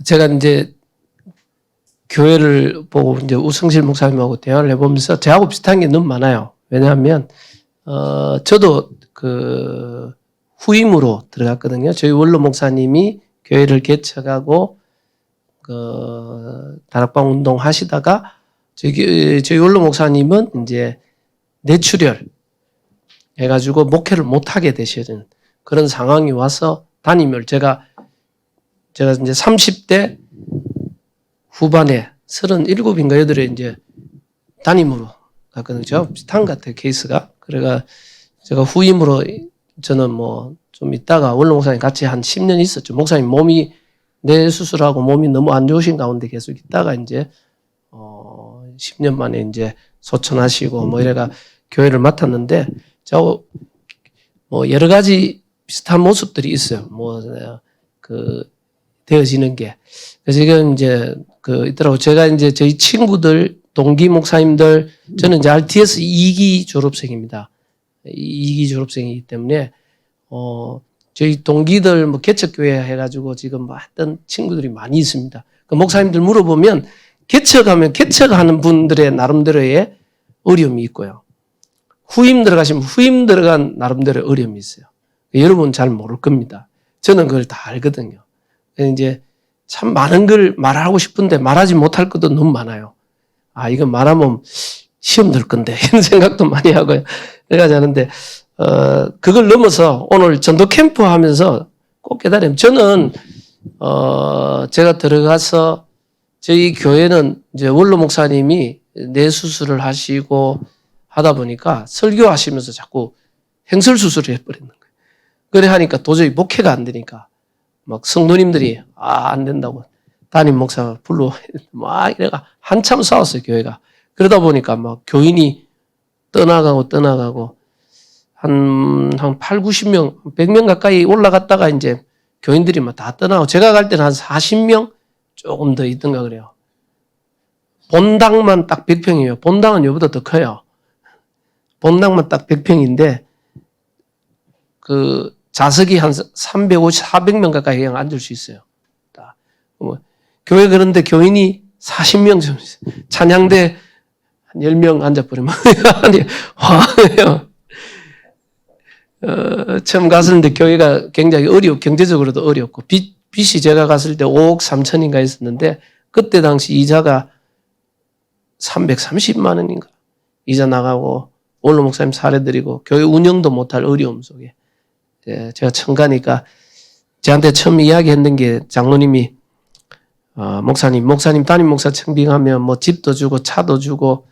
제가 이제 교회를 보고 이제 우성실 목사님하고 대화를 해보면서 저하고 비슷한 게 너무 많아요. 왜냐하면, 저도 그 후임으로 들어갔거든요. 저희 원로 목사님이 교회를 개척하고, 다락방 운동 하시다가, 저희 원로 목사님은 이제 뇌출혈 해가지고 목회를 못하게 되시는 그런 상황이 와서 담임을 제가 이제 30대 후반에 37인가 8에 이제 담임으로 갔거든요. 저 비슷한 것 같아요, 케이스가. 그래가 제가 후임으로 저는 뭐 좀 있다가 원로 목사님 같이 한 10년 있었죠. 목사님 몸이 뇌 수술하고 몸이 너무 안 좋으신 가운데 계속 있다가 이제 10년 만에 이제 소천하시고 뭐 이래가 교회를 맡았는데 저 뭐 여러 가지 비슷한 모습들이 있어요. 뭐 되어지는 게. 그래서 지금 이제 있더라고. 제가 이제 저희 친구들, 동기 목사님들, 저는 이제 RTS 2기 졸업생입니다. 2기 졸업생이기 때문에, 저희 동기들 뭐 개척교회 해가지고 지금 뭐 했던 친구들이 많이 있습니다. 그 목사님들 물어보면 개척하면 개척하는 분들의 나름대로의 어려움이 있고요. 후임 들어가시면 후임 들어간 나름대로의 어려움이 있어요. 여러분 잘 모를 겁니다. 저는 그걸 다 알거든요. 이제 참 많은 걸 말하고 싶은데 말하지 못할 것도 너무 많아요. 아, 이거 말하면 시험 들 건데 이런 생각도 많이 하고요. 그래가지고 하는데 그걸 넘어서 오늘 전도 캠프 하면서 꼭 깨달으면 저는 제가 들어가서 저희 교회는 이제 원로 목사님이 뇌 수술을 하시고 하다 보니까 설교하시면서 자꾸 행설 수술을 해버리는 거예요. 그래 하니까 도저히 목회가 안 되니까 막 성도님들이 안 된다고 담임 목사 불러 막 이래가 한참 싸웠어요, 교회가. 그러다 보니까 막 교인이 떠나가고 한 8, 90명, 100명 가까이 올라갔다가 이제 교인들이 막 다 떠나고 제가 갈 때는 한 40명 조금 더 있던가 그래요. 본당만 딱 100평이에요. 본당은 여보다 더 커요. 본당만 딱 100평인데 그 좌석이 한 350, 400명 가까이 그냥 앉을 수 있어요. 교회 그런데 교인이 40명 좀 있어요. 찬양대 한 10명 앉아버리면 아니 화해요. 처음 갔었는데 교회가 굉장히 경제적으로도 어렵고 빚이 제가 갔을 때 5억 3천인가 있었는데 그때 당시 이자가 330만 원인가 이자 나가고 원로 목사님 사례드리고 교회 운영도 못할 어려움 속에 제가 처음 가니까 저한테 처음 이야기했는 게 장로님이 목사님 담임 목사 청빙하면 뭐 집도 주고 차도 주고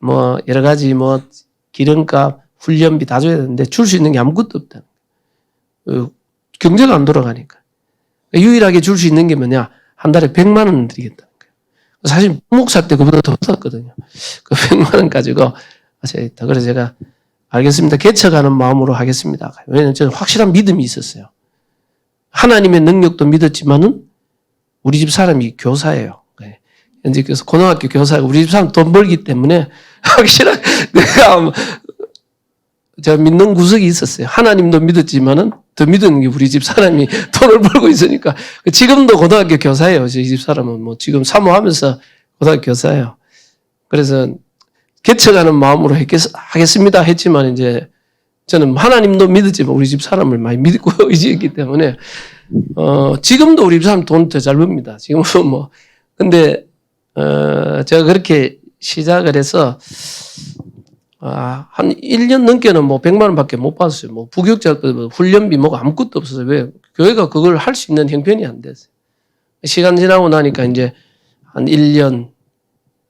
뭐 여러 가지 뭐 기름값 훈련비 다 줘야 되는데 줄 수 있는 게 아무것도 없다. 경제가 안 돌아가니까. 유일하게 줄 수 있는 게 뭐냐? 한 달에 100만 원 드리겠다는 거예요. 사실 목사 때 그보다 더 썼거든요. 그 100만 원 가지고 그래서 제가 알겠습니다. 개척하는 마음으로 하겠습니다. 왜냐하면 저는 확실한 믿음이 있었어요. 하나님의 능력도 믿었지만은 우리 집 사람이 교사예요. 현재 그래서 고등학교 교사고 우리 집 사람 돈 벌기 때문에 확실한 내가 제가 믿는 구석이 있었어요. 하나님도 믿었지만은 더 믿는 게 우리 집 사람이 돈을 벌고 있으니까. 지금도 고등학교 교사예요. 저희 집 사람은 뭐 지금 사모하면서 고등학교 교사예요. 그래서 개척하는 마음으로 하겠습니다 했지만 이제 저는 하나님도 믿었지만 우리 집 사람을 많이 믿고 의지했기 때문에 지금도 우리 집 사람 돈 더 잘 법니다. 지금은 뭐 근데 제가 그렇게 시작을 해서 한 1년 넘게는 뭐 100만 원밖에 못 받았어요. 뭐 부교육자 훈련비 뭐가 아무것도 없었어요. 왜? 교회가 그걸 할 수 있는 형편이 안 됐어요. 시간 지나고 나니까 이제 한 1년,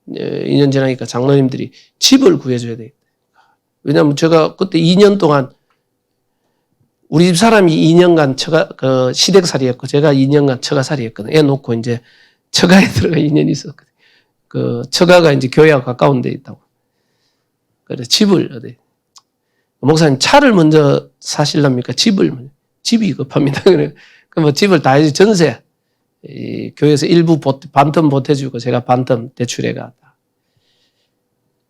2년 지나니까 장로님들이 집을 구해줘야 되겠다. 왜냐하면 제가 그때 2년 동안 우리 집 사람이 2년간 시댁살이였고 제가 2년간 처가살이였거든요. 애 놓고 이제 처가에 들어가 2년 있었거든요. 그 처가가 이제 교회와 가까운 데 있다고. 그래서 집을 목사님 차를 먼저 사실랍니까? 집이 급합니다. 그래 뭐 집을 다 해서 전세 교회에서 일부 반텀 보태주고 제가 반텀 대출해가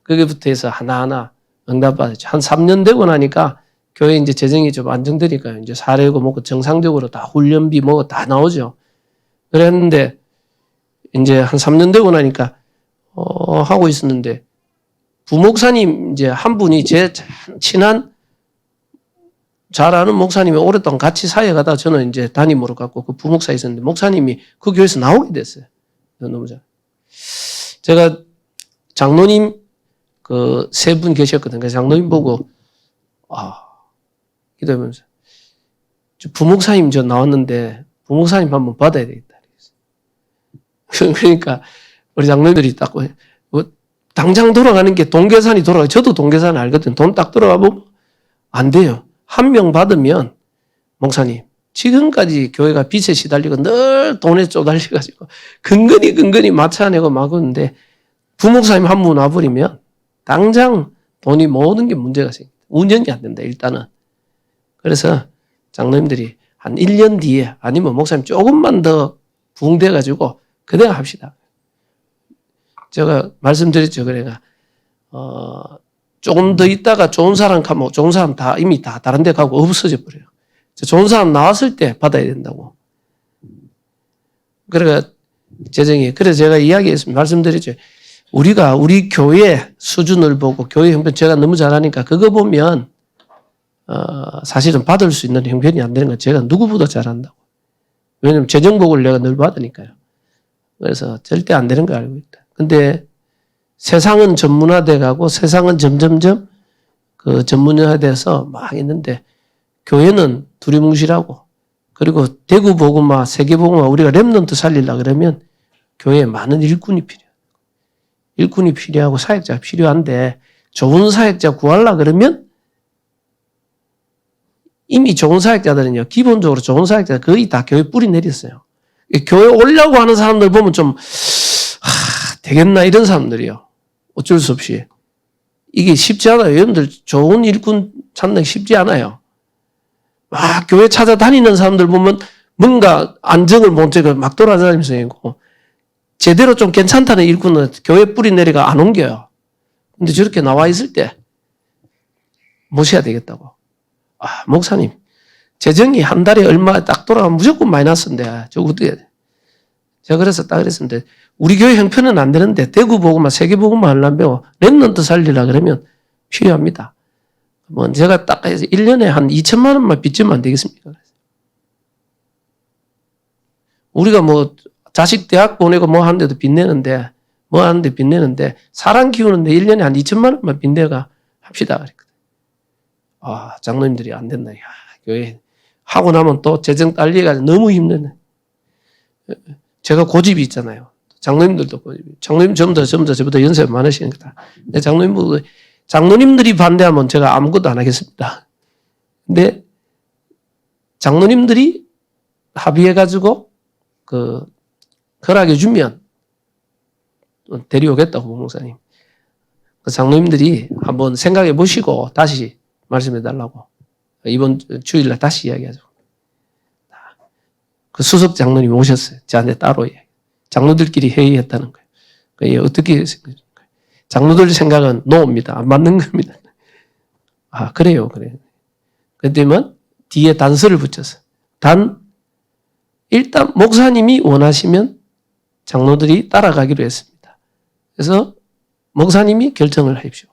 거기부터 해서 하나하나 응답받았죠. 한 3년 되고 나니까 교회 이제 재정이 좀 안정되니까 이제 사례고 뭐고 정상적으로 다 훈련비 뭐고 다 나오죠. 그랬는데 이제 한 3년 되고 나니까 하고 있었는데 부목사님 이제 한 분이 제 친한 잘 아는 목사님이 오랫동안 같이 사역하다 저는 이제 담임으로 갔고 그 부목사 있었는데 목사님이 그 교회에서 나오게 됐어요. 너무 잘. 제가 장로님 그 세 분 계셨거든요. 그래서 장로님 보고 기도하면서 부목사님 저 나왔는데 부목사님 한번 받아야 되겠다. 그러니까 우리 장로님들이 딱 당장 돌아가는 게 동계산이 돌아가요. 저도 동계산 알거든요. 돈 딱 들어가면 안 돼요. 한 명 받으면 목사님 지금까지 교회가 빚에 시달리고 늘 돈에 쪼달려가지고 근근히 마차내고 막았는데 부목사님 한 분 와버리면 당장 돈이 모든 게 문제가 생깁니다. 운영이 안 된다 일단은. 그래서 장로님들이 한 1년 뒤에 아니면 목사님 조금만 더 부흥돼가지고 그대로 합시다. 제가 말씀드렸죠. 그래가 조금 더 있다가 좋은 사람 가면 좋은 사람 다 이미 다 다른 데 가고 없어져 버려요. 좋은 사람 나왔을 때 받아야 된다고. 그래가 재정이 그래서 제가 이야기했습니다. 말씀드렸죠. 우리가 우리 교회 수준을 보고 교회 형편 제가 너무 잘하니까 그거 보면 사실은 받을 수 있는 형편이 안 되는 건 제가 누구보다 잘한다고. 왜냐하면 재정복을 내가 늘 받으니까요. 그래서 절대 안 되는 거 알고 있다. 근데 세상은 전문화돼 가고 세상은 점점점 그 전문화돼서 막 있는데 교회는 두리뭉실하고 그리고 대구 복음화, 세계 복음화 우리가 렘넌트 살리려 그러면 교회에 많은 일꾼이 필요해요. 일꾼이 필요하고 사역자가 필요한데 좋은 사역자 구하려 그러면 이미 좋은 사역자들은요. 기본적으로 좋은 사역자 거의 다 교회 뿌리 내렸어요. 교회 오려고 하는 사람들 보면 좀 되겠나 이런 사람들이요. 어쩔 수 없이. 이게 쉽지 않아요. 여러분들 좋은 일꾼 찾는 게 쉽지 않아요. 막 교회 찾아다니는 사람들 보면 뭔가 안정을 못 채고 막 돌아다니면서 있고 제대로 좀 괜찮다는 일꾼은 교회 뿌리 내리가 안 옮겨요. 근데 저렇게 나와 있을 때 모셔야 되겠다고. 목사님 재정이 한 달에 얼마 딱 돌아가면 무조건 마이너스인데 저거 어떻게 해야 돼? 제가 그래서 딱 그랬습니다. 우리 교회 형편은 안 되는데 대구 보고만 세계 보고만 하려면 렘넌트 살리려 그러면 필요합니다. 뭐 제가 딱 해서 1년에 한 2천만 원만 빚지면 안 되겠습니까? 우리가 뭐 자식 대학 보내고 뭐 하는데도 빚내는데 뭐 하는데 빚내는데 사람 키우는데 1년에 한 2천만 원만 빚내가 합시다. 그랬거든. 장로님들이 안 된다. 야, 교회 하고 나면 또 재정 딸리가지고 너무 힘드네. 제가 고집이 있잖아요. 장로님들도 고집이. 장로님 전부 다 저보다 연세가 많으시니까. 장로님들이 반대하면 제가 아무것도 안 하겠습니다. 근데 장로님들이 합의해가지고 허락해주면 데려오겠다고 목사님. 장로님들이 한번 생각해 보시고 다시 말씀해 달라고. 이번 주일날 다시 이야기하죠. 그 수석 장로님이 오셨어요. 저한테 따로 장로들끼리 회의했다는 거예요. 어떻게 생각하세요? 장로들 생각은 노입니다. 안 맞는 겁니다. 그래요. 그때면 뒤에 단서를 붙여서 일단 목사님이 원하시면 장로들이 따라가기로 했습니다. 그래서 목사님이 결정을 하십시오.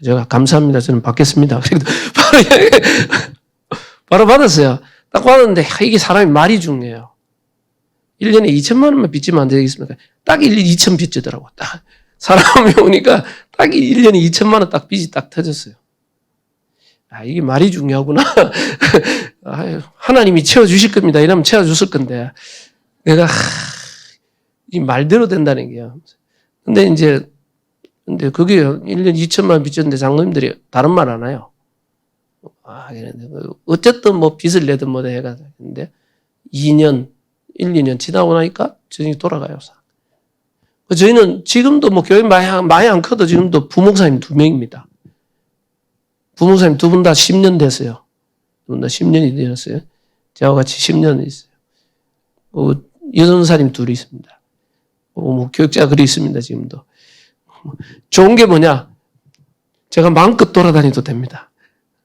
제가 감사합니다. 저는 받겠습니다. 바로 받았어요. 딱 받았는데 이게 사람이 말이 중요해요. 1년에 2천만 원만 빚지면 안 되겠습니까? 딱 1년 2천 빚지더라고. 딱 사람이 오니까 딱 1년에 2천만 원 딱 빚이 딱 터졌어요. 이게 말이 중요하구나. 하나님이 채워주실 겁니다. 이러면 채워줬을 건데 내가 이 말대로 된다는 게요. 근데 그게 1년 2천만 원 빚졌는데 장로님들이 다른 말 안 해요. 어쨌든 뭐 빚을 내든 뭐든 해가지고. 근데 1, 2년 지나고 나니까 저희 돌아가요. 저희는 지금도 뭐 교회 많이 안 커도 지금도 부목사님 2명입니다. 부목사님 2분 다 10년 됐어요. 2분 다 10년이 되었어요. 저와 같이 10년 있어요. 여전사님 2이 있습니다. 뭐 교육자 글이 있습니다. 지금도. 좋은 게 뭐냐? 제가 마음껏 돌아다녀도 됩니다.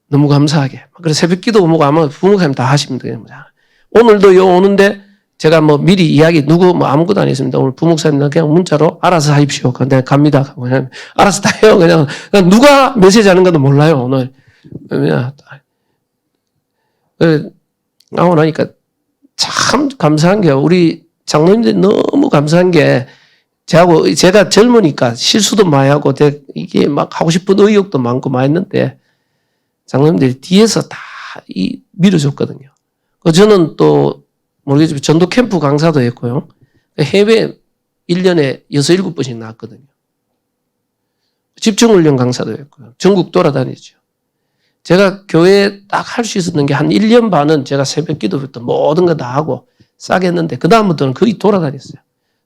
너무 감사하게. 그래서 새벽 기도 뭐고 아마 부목사님 다 하십니다. 오늘도 오는데 제가 뭐 미리 이야기, 누구 뭐 아무것도 안 했습니다. 오늘 부목사님들 그냥 문자로 알아서 하십시오. 그냥 갑니다. 그냥 알아서 다 해요. 그냥 누가 메시지 하는 것도 몰라요, 오늘. 그냥 나오고 나니까 참 감사한 게, 우리 장로님들이 너무 감사한 게, 제가 젊으니까 실수도 많이 하고, 이게 막 하고 싶은 의욕도 많고 많이 했는데, 장로님들이 뒤에서 다 밀어줬거든요. 저는 또, 모르겠지만 전도 캠프 강사도 했고요. 해외 1년에 6, 7번씩 나왔거든요. 집중훈련 강사도 했고요. 전국 돌아다녔죠. 제가 교회에 딱 할 수 있었던 게 한 1년 반은 제가 새벽 기도부터 모든 거 다 하고 싸게 했는데, 그다음부터는 거의 돌아다녔어요.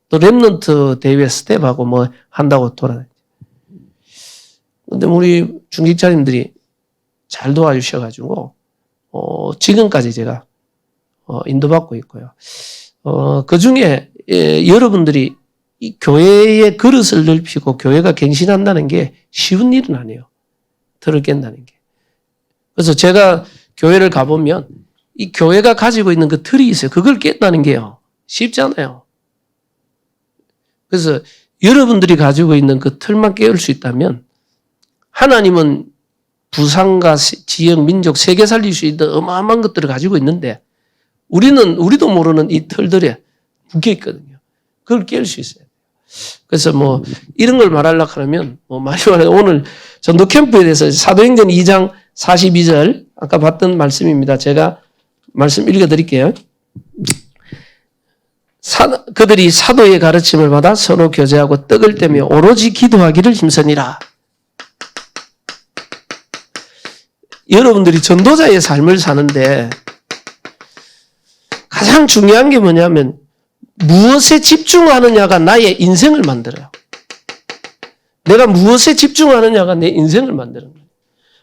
또 랩런트 대회 스텝하고 뭐 한다고 돌아다녔죠. 근데 우리 중직자님들이 잘 도와주셔가지고, 지금까지 제가 인도받고 있고요. 그 중에 여러분들이 이 교회의 그릇을 넓히고 교회가 갱신한다는 게 쉬운 일은 아니에요. 틀을 깬다는 게. 그래서 제가 교회를 가보면 이 교회가 가지고 있는 그 틀이 있어요. 그걸 깬다는 게요. 쉽지 않아요. 그래서 여러분들이 가지고 있는 그 틀만 깨울 수 있다면 하나님은 부상과 지역, 민족, 세계 살릴 수 있는 어마어마한 것들을 가지고 있는데 우리도 모르는 이 틀들에 묶여 있거든요. 그걸 깰 수 있어요. 그래서 뭐 이런 걸 말하려고 하면 뭐 많이 말해요. 오늘 전도 캠프에 대해서 사도행전 2장 42절 아까 봤던 말씀입니다. 제가 말씀 읽어드릴게요. 그들이 사도의 가르침을 받아 서로 교제하고 떡을 떼며 오로지 기도하기를 힘쓰니라. 여러분들이 전도자의 삶을 사는데 가장 중요한 게 뭐냐면 무엇에 집중하느냐가 나의 인생을 만들어요. 내가 무엇에 집중하느냐가 내 인생을 만드는 거예요.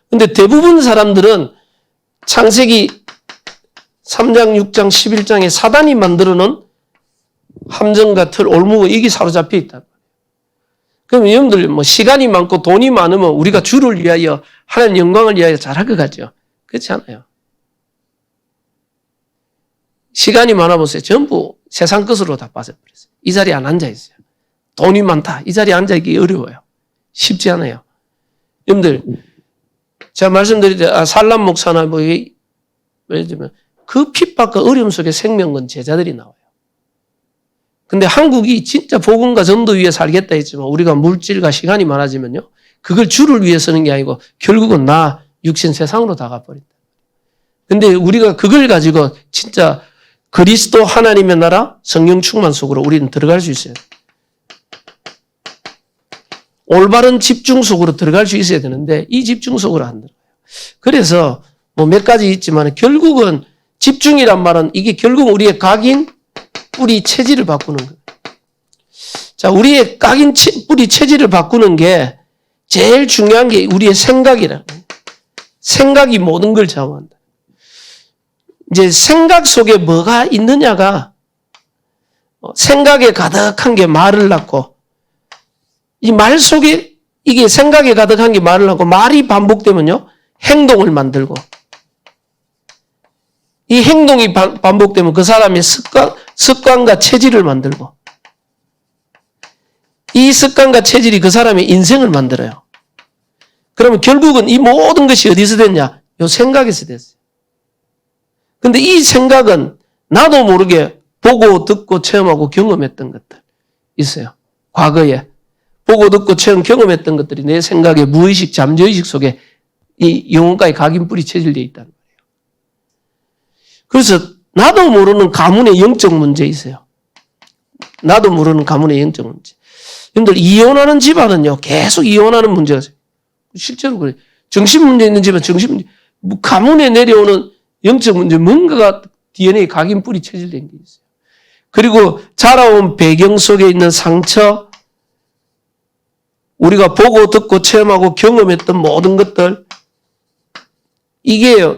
근데 대부분 사람들은 창세기 3장, 6장, 11장에 사단이 만들어 놓은 함정과 틀, 올무가 이게 사로잡혀 있다. 그럼 여러분들 뭐 시간이 많고 돈이 많으면 우리가 주를 위하여 하나님 영광을 위하여 잘할 것 같죠? 그렇지 않아요. 시간이 많아 보세요. 전부 세상 것으로 다 빠져버렸어요. 이 자리에 안 앉아 있어요. 돈이 많다. 이 자리에 앉아 있기 어려워요. 쉽지 않아요. 여러분들 제가 말씀드릴 때 살람 목사나 뭐 예를 들면 그 핍박과 어려움 속에 생명건 제자들이 나와요. 근데 한국이 진짜 복음과 전도 위에 살겠다 했지만 우리가 물질과 시간이 많아지면요. 그걸 주를 위해 쓰는 게 아니고 결국은 나 육신 세상으로 다 가버린다. 근데 우리가 그걸 가지고 진짜 그리스도 하나님의 나라 성령 충만 속으로 우리는 들어갈 수 있어요. 올바른 집중 속으로 들어갈 수 있어야 되는데 이 집중 속으로 안 들어가요. 그래서 뭐 몇 가지 있지만 결국은 집중이란 말은 이게 결국 우리의 각인 뿌리 체질을 바꾸는 거예요. 자, 우리의 각인 뿌리 체질을 바꾸는 게 제일 중요한 게 우리의 생각이라는 거예요. 생각이 모든 걸 좌우한다. 이제 생각 속에 뭐가 있느냐가 생각에 가득한 게 말을 낳고 이 말 속에 이게 생각에 가득한 게 말을 낳고 말이 반복되면요. 행동을 만들고 이 행동이 반복되면 그 사람의 습관과 체질을 만들고 이 습관과 체질이 그 사람의 인생을 만들어요. 그러면 결국은 이 모든 것이 어디서 됐냐? 요 생각에서 됐어요. 근데 이 생각은 나도 모르게 보고 듣고 체험하고 경험했던 것들 있어요. 과거에 보고 듣고 체험 경험했던 것들이 내 생각의 무의식 잠재의식 속에 이 영혼과의 각인뿌리 체질되어 있다는 거예요. 그래서 나도 모르는 가문의 영적 문제 있어요. 나도 모르는 가문의 영적 문제. 여러분들 이혼하는 집안은요 계속 이혼하는 문제가 있어요. 실제로 그래요. 정신 문제 있는 집안 정신 문제, 뭐 가문에 내려오는 영적 문제, 뭔가가 DNA 각인 뿌리 체질된 게 있어요. 그리고 자라온 배경 속에 있는 상처, 우리가 보고 듣고 체험하고 경험했던 모든 것들, 이게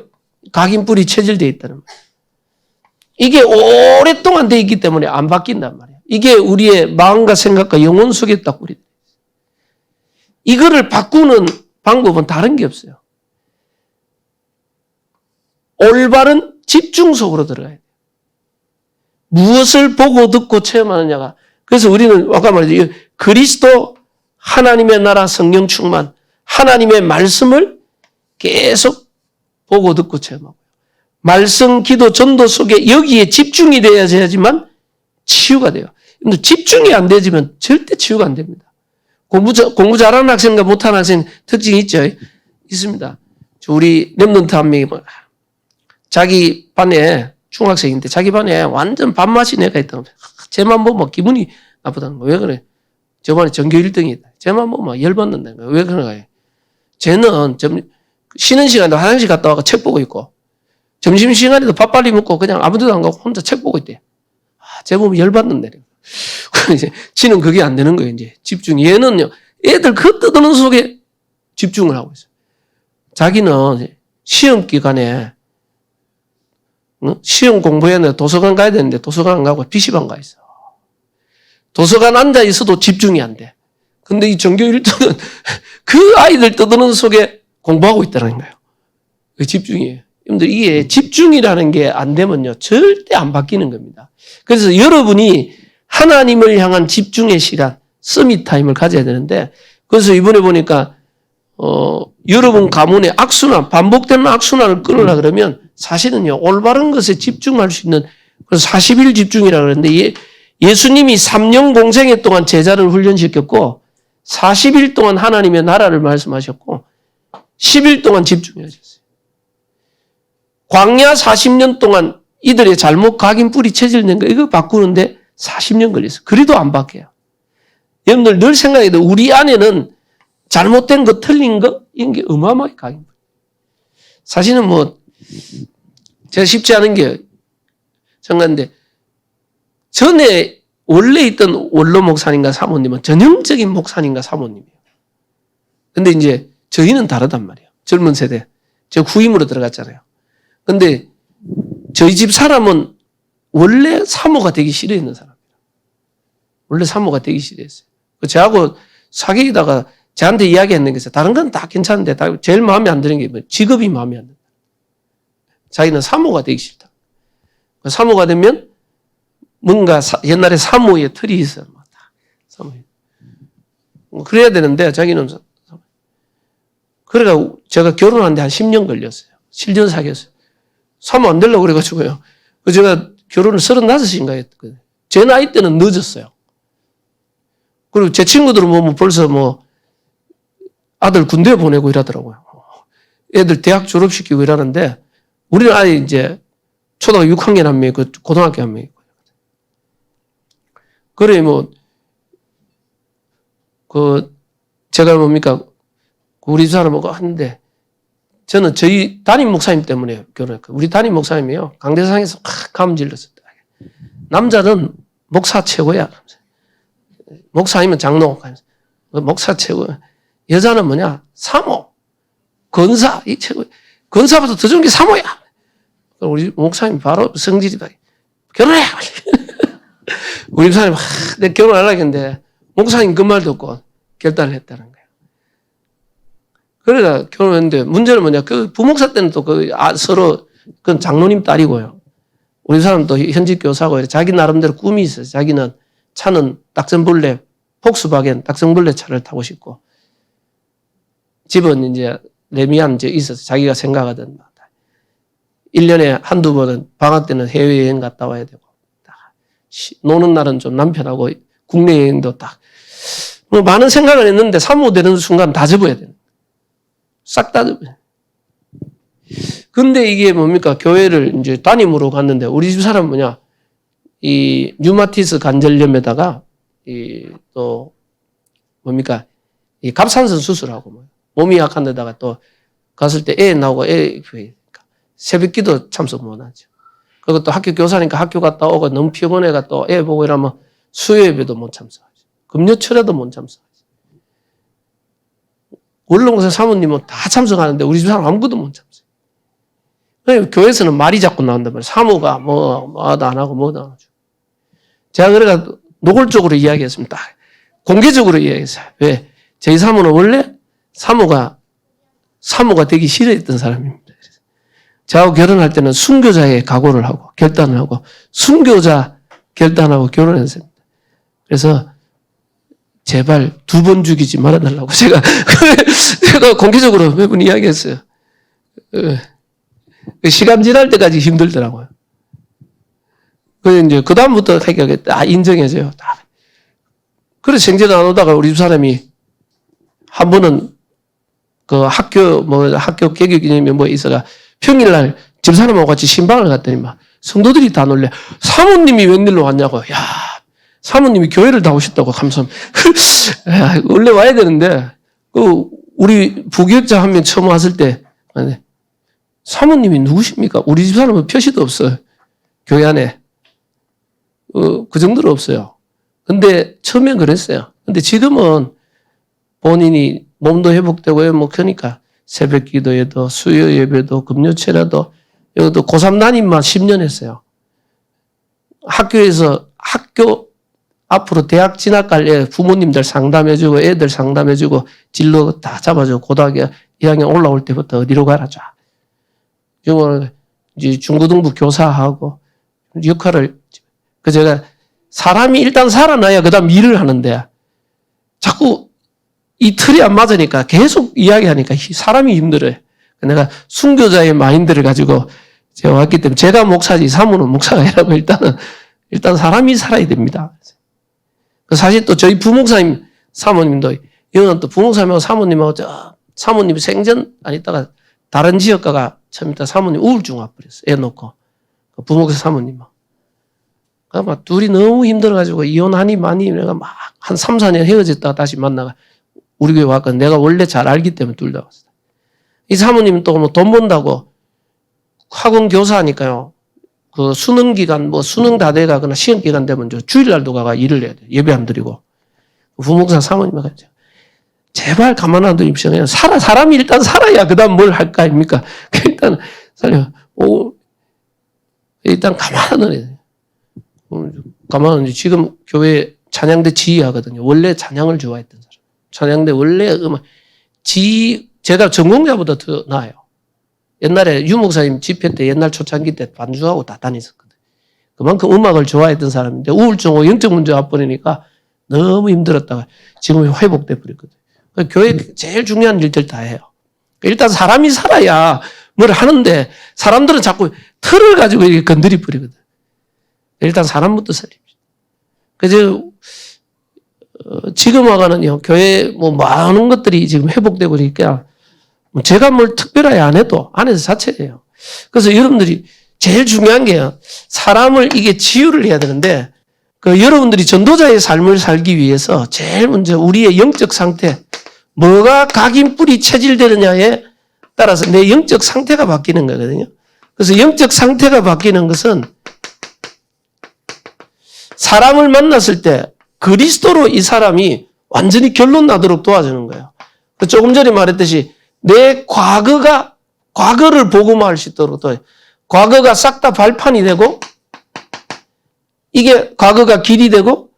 각인 뿌리 체질되어 있다는 말이에요. 이게 오랫동안 되어 있기 때문에 안 바뀐단 말이에요. 이게 우리의 마음과 생각과 영혼 속에 딱 뿌리. 이거를 바꾸는 방법은 다른 게 없어요. 올바른 집중 속으로 들어가야 돼요. 무엇을 보고 듣고 체험하느냐가. 그래서 우리는 아까 말했죠. 그리스도 하나님의 나라 성령 충만 하나님의 말씀을 계속 보고 듣고 체험하고 말씀, 기도, 전도 속에 여기에 집중이 되어야지만 치유가 돼요. 근데 집중이 안 되지만 절대 치유가 안 됩니다. 공부 잘하는 학생과 못하는 학생 특징이 있죠. 있습니다. 우리 랩런트 한 명이 자기 반에 중학생인데 자기 반에 완전 밥맛이 애가 있다는 거예요. 쟤만 보면 기분이 나쁘다는 거예요. 왜 그래? 저번에 전교 1등이다. 쟤만 보면 열받는다는 거예요. 왜 그런가요? 쟤는 쉬는 시간에 화장실 갔다 와서 책 보고 있고 점심시간에도 밥 빨리 먹고 그냥 아무 데도 안 가고 혼자 책 보고 있대. 쟤 보면 열받는데. 이제 지는 그게 안 되는 거예요. 이제 집중이. 얘는요. 애들 그 떠드는 속에 집중을 하고 있어요. 자기는 시험 기간에 시험 공부해야 되는데 도서관 가야 되는데 도서관 안 가고 PC방 가 있어. 도서관 앉아 있어도 집중이 안 돼. 근데 이 전교 1등은 그 아이들 떠드는 속에 공부하고 있다는 거예요. 그 집중이에요. 여러분들 이게 집중이라는 게 안 되면요. 절대 안 바뀌는 겁니다. 그래서 여러분이 하나님을 향한 집중의 시간, 서밋 타임을 가져야 되는데 그래서 이번에 보니까 여러분 가문의 악순환, 반복되는 악순환을 끊으려 그러면 사실은요. 올바른 것에 집중할 수 있는 그래서 40일 집중이라고 그러는데 예수님이 3년 공생애 동안 제자를 훈련시켰고 40일 동안 하나님의 나라를 말씀하셨고 10일 동안 집중하셨어요. 광야 40년 동안 이들의 잘못 각인 뿌리 체질된 거 이거 바꾸는데 40년 걸렸어요. 그래도 안 바뀌어요. 여러분들 늘 생각해야 돼요. 우리 안에는 잘못된 거 틀린 거 이런 게 어마어마하게 각인 뿌리. 사실은 제가 쉽지 않은 게 생각하는데 전에 원래 있던 원로 목사님과 사모님은 전형적인 목사님과 사모님이에요. 근데 이제 저희는 다르단 말이에요. 젊은 세대. 제가 후임으로 들어갔잖아요. 근데 저희 집 사람은 원래 사모가 되기 싫어했는 사람이에요. 원래 사모가 되기 싫어했어요. 저하고 사귀다가 저한테 이야기했는 게 있어요. 다른 건 다 괜찮은데 제일 마음에 안 드는 게 직업이 마음에 안 든다. 자기는 사모가 되기 싫다. 사모가 되면 뭔가 옛날에 사모의 틀이 있어요. 그래야 되는데 자기는 그래가 제가 결혼하는데 한 10년 걸렸어요. 7년 사귀었어요. 사모 안 되려고 그래가지고요. 제가 결혼을 35인가 했거든요. 제 나이 때는 늦었어요. 그리고 제 친구들은 보면 벌써 아들 군대 보내고 이러더라고요. 애들 대학 졸업시키고 이러는데 우리는 아예 이제 초등학교 6학년 한 명 있고 고등학교 한 명 있고. 그래 제가 우리 사람하고 하는데 저는 저희 담임 목사님 때문에 결혼했거든요. 우리 담임 목사님이요. 강대상에서 감 질렀어요. 남자는 목사 최고야. 목사님은 장로. 목사 최고. 여자는 뭐냐? 사모. 권사. 이 최고. 권사보다 더 좋은 게 사모야. 우리 목사님 바로 성질이 결혼해. 우리 목사님 내가 결혼하려고 했는데 목사님 그 말 듣고 결단을 했다는 거예요. 그러다 결혼했는데 문제는 뭐냐? 그 부목사 때는 또 서로 그건 장로님 딸이고요. 우리 사람도 현직 교사고 자기 나름대로 꿈이 있어요. 자기는 차는 닥성벌레 폭스바겐 닥성벌레 차를 타고 싶고 집은 이제 레미안 있어서 자기가 생각하던 1년에 한두 번은 방학 때는 해외여행 갔다 와야 되고 노는 날은 좀 남편하고 국내 여행도 많은 생각을 했는데 사모되는 순간 다 접어야 돼요. 싹 다 접어요. 근데 이게 뭡니까? 교회를 이제 담임으로 갔는데 우리 집 사람 뭐냐? 이 류마티스 관절염에다가 또 뭡니까? 이 갑상선 수술하고 몸이 약한 데다가 또 갔을 때 애 나오고 새벽기도 참석 못 하죠. 그리고 또 학교 교사니까 학교 갔다 오고 너무 피곤해가 또 애 보고 이러면 수요예배도 못 참석하죠. 금요철에도 못 참석하죠. 원로목사 사모님은 다 참석하는데 우리 집 사람 아무것도 못 참석. 교회에서는 말이 자꾸 나온단 말이에요. 사모가 뭐도 안 하고 뭐도 안 하죠. 제가 그래가 노골적으로 이야기했습니다. 공개적으로 이야기했어요. 왜? 저희 사모는 원래 사모가 되기 싫어했던 사람입니다. 저하고 결혼할 때는 순교자의 각오를 하고 결단을 하고 순교자 결단하고 결혼했습니다. 그래서 제발 2번 죽이지 말아달라고 제가 공개적으로 매번 이야기했어요. 시간 지날 때까지 힘들더라고요. 그래서 그 다음부터 다 인정해줘요. 그래서 생전 안 오다가 우리 집 사람이 한 번은 그 학교 개교 기념이 있어가 평일날 집사람하고 같이 신방을 갔더니 막 성도들이 다 놀래. 사모님이 웬일로 왔냐고. 야, 사모님이 교회를 다 오셨다고 감사합니다. 원래 와야 되는데, 우리 부교육자 한 명 처음 왔을 때, 사모님이 누구십니까? 우리 집 사람은 표시도 없어요. 교회 안에. 그 정도로 없어요. 근데 처음엔 그랬어요. 근데 지금은 본인이 몸도 회복되고 그러니까 새벽 기도에도 수요 예배도 금요체라도 이것도 고3 담임만 10년 했어요. 학교에서 학교 앞으로 대학 진학할 때 부모님들 상담해주고 애들 상담해주고 진로 다 잡아주고 고등학교 2학년 올라올 때부터 어디로 가라 자. 이제 중고등부 교사하고 역할을 제가 사람이 일단 살아나야 그다음 일을 하는데 자꾸 이 틀이 안 맞으니까 계속 이야기하니까 사람이 힘들어요. 내가 순교자의 마인드를 가지고 제가 왔기 때문에 제가 목사지 사모는 목사가 아니라고 일단 사람이 살아야 됩니다. 사실 또 저희 부목사님 사모님도 이거는 또 부목사님하고 사모님하고 사모님이 생전 안 있다가 다른 지역 가가 처음 있다 사모님 우울증 와버렸어요. 애 놓고 부목사 사모님하고. 막 둘이 너무 힘들어가지고 이혼하니 많이 내가 막 한 3, 4년 헤어졌다가 다시 만나가 우리 교회 왔거든. 내가 원래 잘 알기 때문에 둘 다 왔어요. 이 사모님은 또 돈 번다고 학원 교사하니까요. 그 수능 기간 수능 다 돼가거나 시험 기간 되면 주일날도 가가 일을 해야 돼. 예배 안 드리고. 부목사 사모님하고 제발 가만 안 두십시오. 그냥 사람이 일단 살아야 그다음 뭘 할까 아닙니까? 일단 살려. 일단 가만 안 둬야 가만 지금 교회 찬양대 지휘하거든요. 원래 찬양을 좋아했던 사람. 찬양대 원래 음악 제가 전공자보다 더 나아요. 옛날에 유 목사님 집회 때 옛날 초창기 때 반주하고 다 다녔었거든요. 그만큼 음악을 좋아했던 사람인데 우울증하고 영적 문제가 와버리니까 너무 힘들었다가 지금 회복돼 버렸거든요. 교회 제일 중요한 일들 다 해요. 일단 사람이 살아야 뭘 하는데 사람들은 자꾸 틀을 가지고 이렇게 건드리 버리거든. 일단 사람부터 살립시다. 그래서 지금 와가는요 교회 많은 것들이 지금 회복되고 그러니까 제가 뭘 특별하게 안 해도 안에서 자체예요. 그래서 여러분들이 제일 중요한 게요. 사람을 이게 치유를 해야 되는데 여러분들이 전도자의 삶을 살기 위해서 제일 먼저 우리의 영적 상태 뭐가 각인 뿌리 체질되느냐에 따라서 내 영적 상태가 바뀌는 거거든요. 그래서 영적 상태가 바뀌는 것은 사람을 만났을 때 그리스도로 이 사람이 완전히 결론 나도록 도와주는 거예요. 조금 전에 말했듯이 내 과거를 복음화할 수 있도록 또 과거가 싹 다 발판이 되고 이게 과거가 길이 되고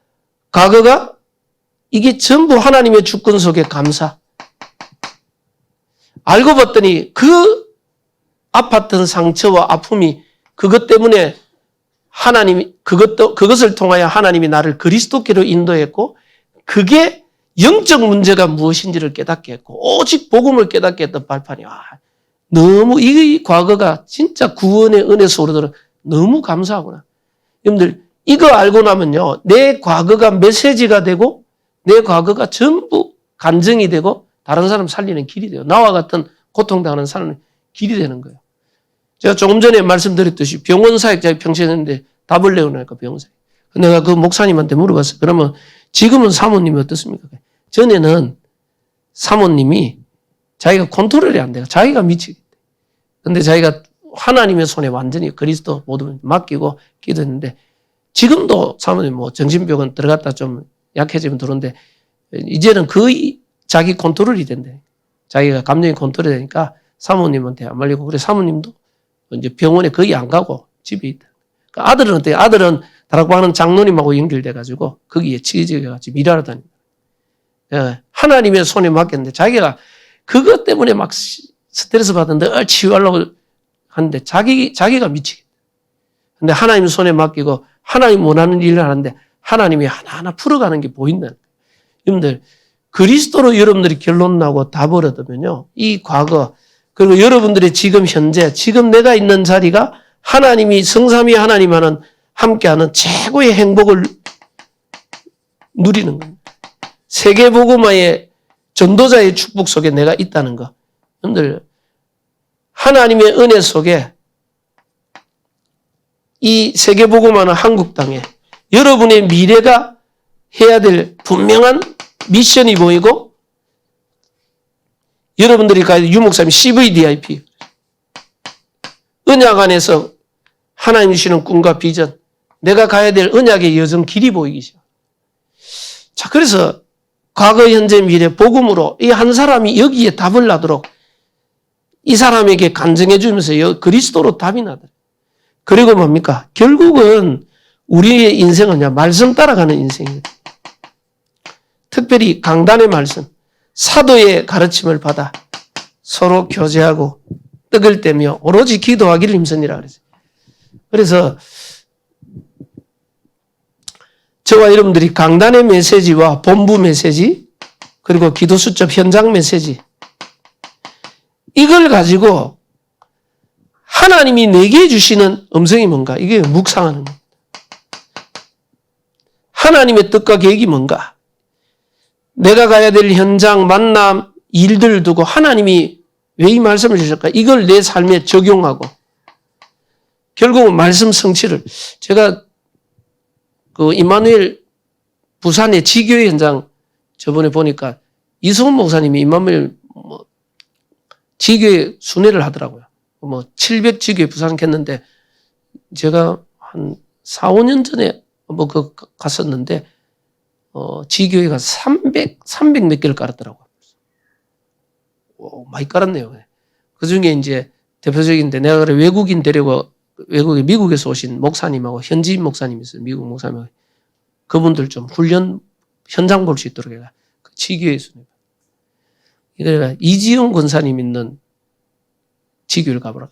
과거가 이게 전부 하나님의 주권 속의 감사. 알고 봤더니 그 아팠던 상처와 아픔이 그것 때문에 하나님이 그것을 통하여 하나님이 나를 그리스도께로 인도했고 그게 영적 문제가 무엇인지를 깨닫게 했고 오직 복음을 깨닫게 했던 발판이 너무 이 과거가 진짜 구원의 은혜 속으로 너무 감사하구나. 여러분들 이거 알고 나면요 내 과거가 메시지가 되고 내 과거가 전부 간증이 되고 다른 사람 살리는 길이 돼요. 나와 같은 고통당하는 사람은 길이 되는 거예요. 제가 조금 전에 말씀드렸듯이 병원 사역자의 평생 했는데 답을 내오니까 병원 사역. 내가 그 목사님한테 물어봤어요. 그러면 지금은 사모님이 어떻습니까? 전에는 사모님이 자기가 컨트롤이 안 돼요. 자기가 미치겠대. 근데 자기가 하나님의 손에 완전히 그리스도 모든 맡기고 기도했는데 지금도 사모님 정신병원 들어갔다 좀 약해지면 들어오는데 이제는 거의 자기 컨트롤이 된대. 자기가 감정이 컨트롤이 되니까 사모님한테 안 말리고 그래 사모님도 이제 병원에 거의 안 가고 집에 있다. 그러니까 아들은 어때요? 아들은 다락방하는 장로님하고 연결돼가지고 거기에 취직해가지고 일하러 다닙니다. 하나님의 손에 맡겼는데 자기가 그것 때문에 막 스트레스 받는데 치유하려고 하는데 자기가 미치겠다. 근데 하나님 손에 맡기고 하나님 원하는 일을 하는데 하나님이 하나하나 풀어가는 게 보인다는 거예요. 여러분들, 그리스도로 여러분들이 결론 나고 답을 얻으면요, 이 과거, 그리고 여러분들의 지금 현재, 지금 내가 있는 자리가 하나님이 성삼위 하나님과는 함께하는 최고의 행복을 누리는 겁니다. 세계복음화의 전도자의 축복 속에 내가 있다는 거. 여러분들, 하나님의 은혜 속에 이 세계복음화는 한국 땅에 여러분의 미래가 해야 될 분명한 미션이 보이고, 여러분들이 가야 될 유목사님 CVDIP, 언약 안에서 하나님 주시는 꿈과 비전, 내가 가야 될 언약의 여정 길이 보이기 시작. 자, 그래서 과거, 현재, 미래 복음으로 이 한 사람이 여기에 답을 나도록 이 사람에게 간증해 주면서 그리스도로 답이 나더라. 그리고 뭡니까? 결국은 우리의 인생은 말씀 따라가는 인생입니다. 특별히 강단의 말씀, 사도의 가르침을 받아 서로 교제하고 떡을 떼며 오로지 기도하기를 힘쓰니라 그랬어요. 그래서 저와 여러분들이 강단의 메시지와 본부 메시지, 그리고 기도 수첩 현장 메시지, 이걸 가지고 하나님이 내게 주시는 음성이 뭔가, 이게 묵상하는 겁니다. 하나님의 뜻과 계획이 뭔가, 내가 가야 될 현장, 만남, 일들을 두고 하나님이 왜 이 말씀을 주실까? 이걸 내 삶에 적용하고 결국은 말씀 성취를, 제가 그 임마누엘 부산의 지교회 현장 저번에 보니까 이승훈 목사님이 임마누엘 지교회 순회를 하더라고요. 700 지교회 부산 갔는데 제가 한 4, 5년 전에 갔었는데 지교회가 300 몇 개를 깔았더라고요. 많이 깔았네요. 그 중에 이제 대표적인데 내가 그래 외국인 데리고 미국에서 오신 목사님하고 현지인 목사님이 있어요. 미국 목사님하고. 그분들 좀 훈련 현장 볼 수 있도록 해가 그 지교회 순회. 그러니까 이지영 권사님 있는 지교회를 가보라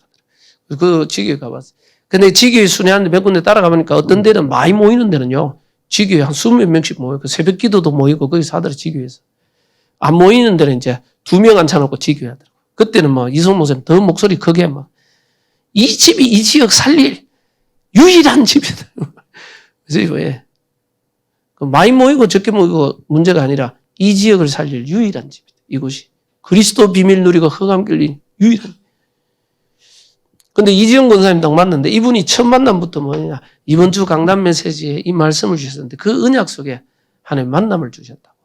하더라고요. 그 지교회 가봤어요. 근데 지교회 순회하는데 몇 군데 따라가보니까 어떤 데는 많이 모이는 데는요, 지교회 한 20몇 명씩 모이고 그 새벽 기도도 모이고 거기서 하더라. 지교회에서. 안 모이는 데는 이제 2명 앉혀놓고 지교회 하더라고요. 그때는 이성 목사님 더 목소리 크게 이 집이 이 지역 살릴 유일한 집이다. 그래서 왜? 많이 모이고 적게 모이고 문제가 아니라 이 지역을 살릴 유일한 집이다. 이곳이. 그리스도 비밀 누리고 흑암 길린 유일한. 근데 이지영 권사님 딱 만났는데 이분이 첫 만남부터 뭐냐. 이번 주 강단 메시지에 이 말씀을 주셨는데 그 언약 속에 하나님 만남을 주셨다고.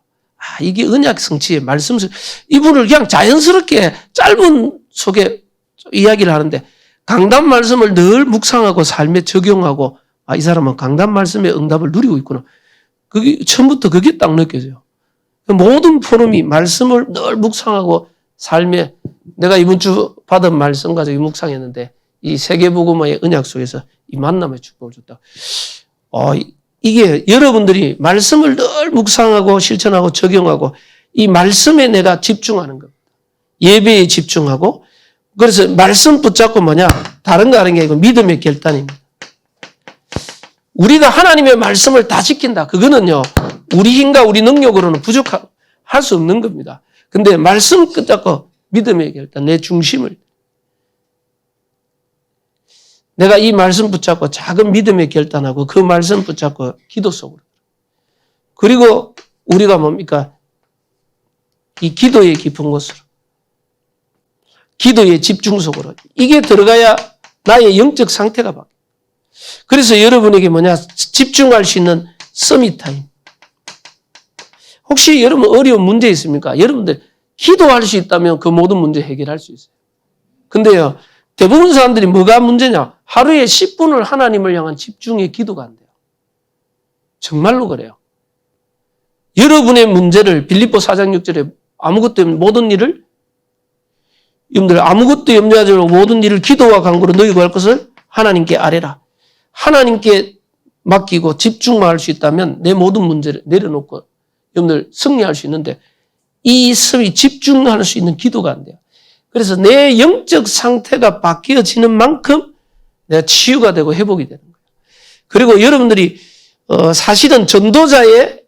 이게 언약 성취의 말씀, 이분을 그냥 자연스럽게 짧은 속에 이야기를 하는데 강단 말씀을 늘 묵상하고 삶에 적용하고 이 사람은 강단 말씀의 응답을 누리고 있구나. 그게 처음부터 그게 딱 느껴져요. 모든 포럼이 말씀을 늘 묵상하고 삶에 내가 이번 주 받은 말씀 가지고 묵상했는데 이 세계복음화의 언약 속에서 이 만남의 축복을 줬다. 이게 여러분들이 말씀을 늘 묵상하고 실천하고 적용하고 이 말씀에 내가 집중하는 겁니다. 예배에 집중하고 그래서 말씀 붙잡고 다른 거 하는 게 아니고 믿음의 결단입니다. 우리가 하나님의 말씀을 다 지킨다. 그거는요, 우리 힘과 우리 능력으로는 할 수 없는 겁니다. 근데 말씀 붙잡고 믿음의 결단, 내 중심을. 내가 이 말씀 붙잡고 작은 믿음의 결단하고 그 말씀 붙잡고 기도 속으로. 그리고 우리가 뭡니까? 이 기도의 깊은 곳으로. 기도의 집중 속으로. 이게 들어가야 나의 영적 상태가 바뀌어요. 그래서 여러분에게 집중할 수 있는 서밋 타임. 혹시 여러분 어려운 문제 있습니까? 여러분들 기도할 수 있다면 그 모든 문제 해결할 수 있어요. 근데요, 대부분 사람들이 뭐가 문제냐? 하루에 10분을 하나님을 향한 집중의 기도가 안 돼요. 정말로 그래요. 여러분의 문제를 빌립보 4장 6절에 아무것도 없는 모든 일을 여러분들 아무것도 염려하지 말고 모든 일을 기도와 간구로 너희 구할 것을 하나님께 아뢰라. 하나님께 맡기고 집중만 할 수 있다면 내 모든 문제를 내려놓고 여러분들 승리할 수 있는데 이 집중할 수 있는 기도가 안 돼요. 그래서 내 영적 상태가 바뀌어지는 만큼 내가 치유가 되고 회복이 되는 거예요. 그리고 여러분들이 사실은 전도자의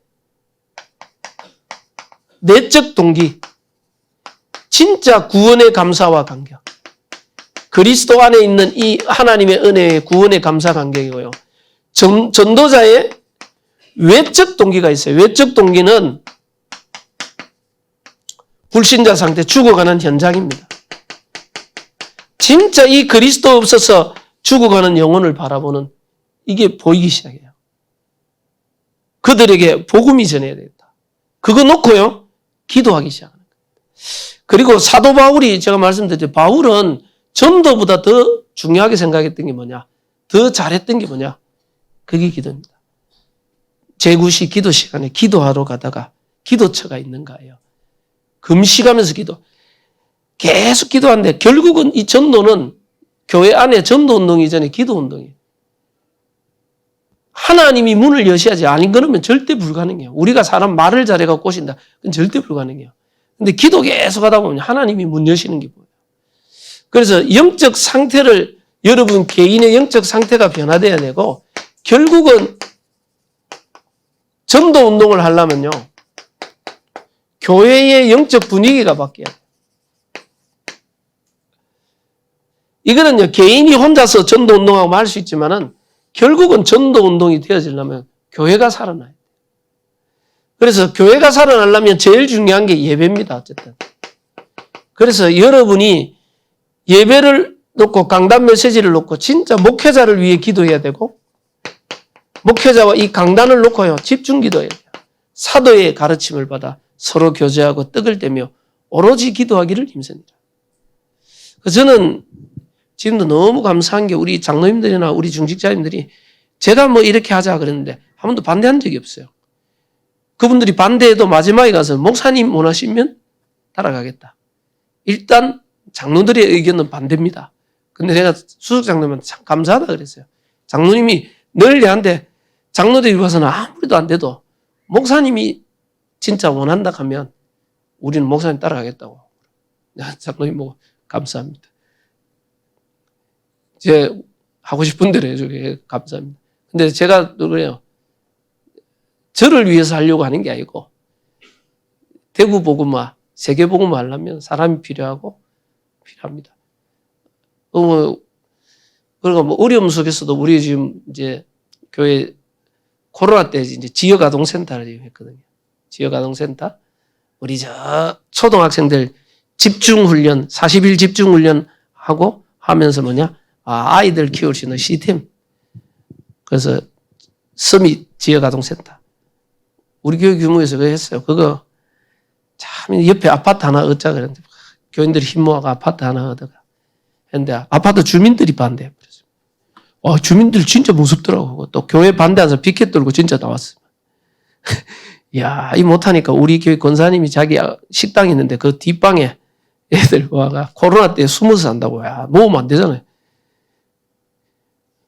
내적 동기, 진짜 구원의 감사와 감격, 그리스도 안에 있는 이 하나님의 은혜의 구원의 감사 감격이고요. 전도자의 외적 동기가 있어요. 외적 동기는 불신자 상태, 죽어가는 현장입니다. 진짜 이 그리스도 없어서 죽어가는 영혼을 바라보는 이게 보이기 시작해요. 그들에게 복음이 전해야 되겠다. 그거 놓고요, 기도하기 시작합니다. 그리고 사도 바울이 제가 말씀드렸죠. 바울은 전도보다 더 중요하게 생각했던 게 뭐냐? 더 잘했던 게 뭐냐? 그게 기도입니다. 제9시 기도 시간에 기도하러 가다가 기도처가 있는가요? 금식하면서 기도. 계속 기도하는데 결국은 이 전도는 교회 안에 전도 운동이 전에 기도 운동이에요. 하나님이 문을 여셔야지. 아닌 그러면 절대 불가능해요. 우리가 사람 말을 잘해서 꼬신다. 그건 절대 불가능해요. 근데 기도 계속 하다 보면 하나님이 문 여시는 게 보여요. 그래서 영적 상태를, 여러분 개인의 영적 상태가 변화돼야 되고, 결국은 전도 운동을 하려면요, 교회의 영적 분위기가 바뀌어야 돼요. 이거는요, 개인이 혼자서 전도 운동하고 할 수 있지만은, 결국은 전도 운동이 되어지려면 교회가 살아나야 돼요. 그래서 교회가 살아나려면 제일 중요한 게 예배입니다, 어쨌든. 그래서 여러분이 예배를 놓고 강단 메시지를 놓고 진짜 목회자를 위해 기도해야 되고, 목회자와 이 강단을 놓고요, 집중 기도해야 돼요. 사도의 가르침을 받아 서로 교제하고 떡을 떼며 오로지 기도하기를 힘씁니다. 저는 지금도 너무 감사한 게 우리 장로님들이나 우리 중직자님들이 제가 뭐 이렇게 하자 그랬는데 한 번도 반대한 적이 없어요. 그분들이 반대해도 마지막에 가서 목사님 원하시면 따라가겠다. 일단 장로들의 의견은 반대입니다. 근데 내가 수석 장로님한테 참 감사하다 그랬어요. 장로님이 늘 내한테 장로들이 와서는 아무리도 안 돼도 목사님이 진짜 원한다 하면 우리는 목사님 따라가겠다고. 장로님 뭐 감사합니다. 제 하고 싶은 대로 해주게 감사합니다. 근데 제가 또 그래요. 저를 위해서 하려고 하는 게 아니고 대구 복음화, 세계 복음화 하려면 사람이 필요합니다. 그리고 뭐 어려움 속에서도 우리 지금 이제 교회 코로나 때 이제 지역 아동센터를 했거든요. 지역 아동센터. 우리 저 초등학생들 집중훈련, 40일 집중훈련 하고 하면서 뭐냐? 아이들 키울 수 있는 시스템. 그래서 서밋 지역 아동센터. 우리 교회 규모에서 그거 했어요. 그거 참 옆에 아파트 하나 얻자 그랬는데 교인들이 힘 모아가 아파트 하나 얻어가. 했는데 아파트 주민들이 반대해 버렸어요. 주민들 진짜 무섭더라고. 또 교회 반대해서 피켓 들고 진짜 나왔어요. 야, 이 못하니까 우리 교회 권사님이 자기 식당 있는데 그 뒷방에 애들 와가 코로나 때 숨어서 산다고. 야, 모으면 안 되잖아요.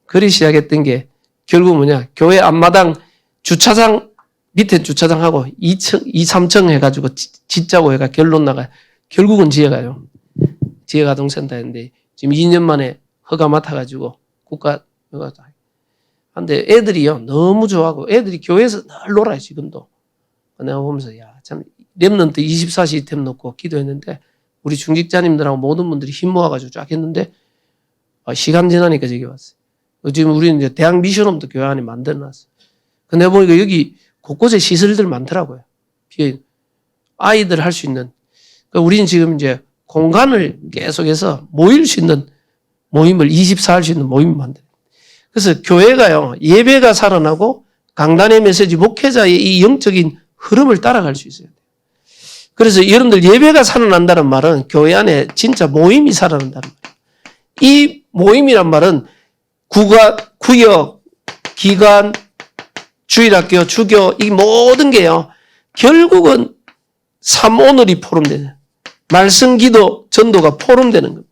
그리 시작했던 게 결국 뭐냐. 교회 앞마당 주차장, 밑에 주차장하고 2층, 2, 3층 해가지고 짓자고 해가 결론 나가. 결국은 지어가요. 지역아동센터인데 지금 2년 만에 허가 맡아가지고 국가 허가. 근데 애들이요 너무 좋아하고 애들이 교회에서 늘 놀아요 지금도. 내가 보면서 야 참 렘넌트 24시스템 놓고 기도했는데 우리 중직자님들하고 모든 분들이 힘 모아가지고 쫙 했는데 시간 지나니까 저기 왔어요. 지금 우리는 이제 대학 미션홈도 교회 안에 만들어놨어요. 근데 보니까 여기 곳곳에 시설들 많더라고요. 아이들 할 수 있는. 그러니까 우리는 지금 이제 공간을 계속해서 모일 수 있는 모임을 24할 수 있는 모임을 만들어요. 그래서 교회가요 예배가 살아나고 강단의 메시지 목회자의 이 영적인 흐름을 따라갈 수 있어야 돼요. 그래서 여러분들 예배가 살아난다는 말은 교회 안에 진짜 모임이 살아난다는 말이에요. 이 모임이란 말은 구역, 기관, 주일학교, 주교 이 모든 게요. 결국은 삼오늘이 포럼되는 말씀, 기도, 전도가 포럼되는 겁니다.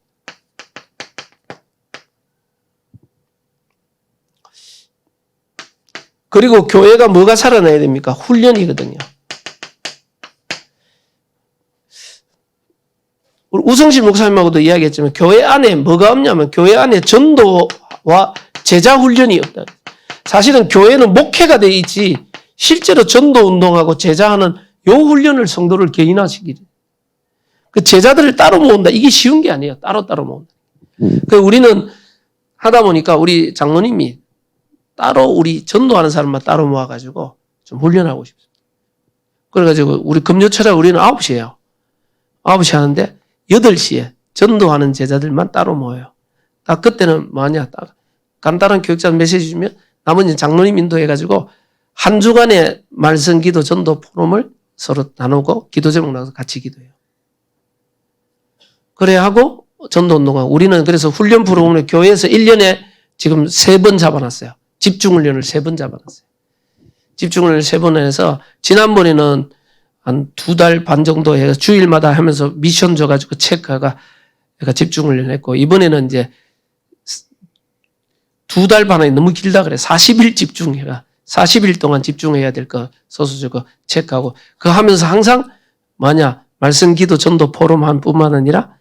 그리고 교회가 뭐가 살아나야 됩니까? 훈련이거든요. 우리 우성실 목사님하고도 이야기했지만 교회 안에 뭐가 없냐면 교회 안에 전도와 제자 훈련이 없다. 사실은 교회는 목회가 돼 있지 실제로 전도 운동하고 제자하는 요 훈련을 성도를 개인화시키죠. 그 제자들을 따로 모은다. 이게 쉬운 게 아니에요. 따로따로 모은다. 그 우리는 하다 보니까 우리 장로님이 따로 우리 전도하는 사람만 따로 모아가지고 좀 훈련하고 싶습니다. 그래가지고 우리 금요철에 우리는 9시에요. 9시 하는데 8시에 전도하는 제자들만 따로 모여요. 딱 그때는 뭐하냐. 딱 간단한 교육자 메시지 주면 나머지는 장로님 인도해가지고 한 주간의 말씀 기도 전도 포럼을 서로 나누고 기도 제목 나눠서 같이 기도해요. 그래 하고 전도 운동하고 우리는 그래서 훈련 프로그램을 교회에서 1년에 지금 3번 잡아놨어요. 집중훈련을 3번 잡아놨어요. 집중훈련을 3번 해서 지난번에는 한 2달 반 정도 해서 주일마다 하면서 미션 줘가지고 체크가 집중훈련 했고 이번에는 이제 2달 반이 너무 길다 그래. 40일 집중해가 40일 동안 집중해야 될 거 써서 저거 체크하고 그거 하면서 항상 뭐냐 말씀 기도 전도 포럼 한 뿐만 아니라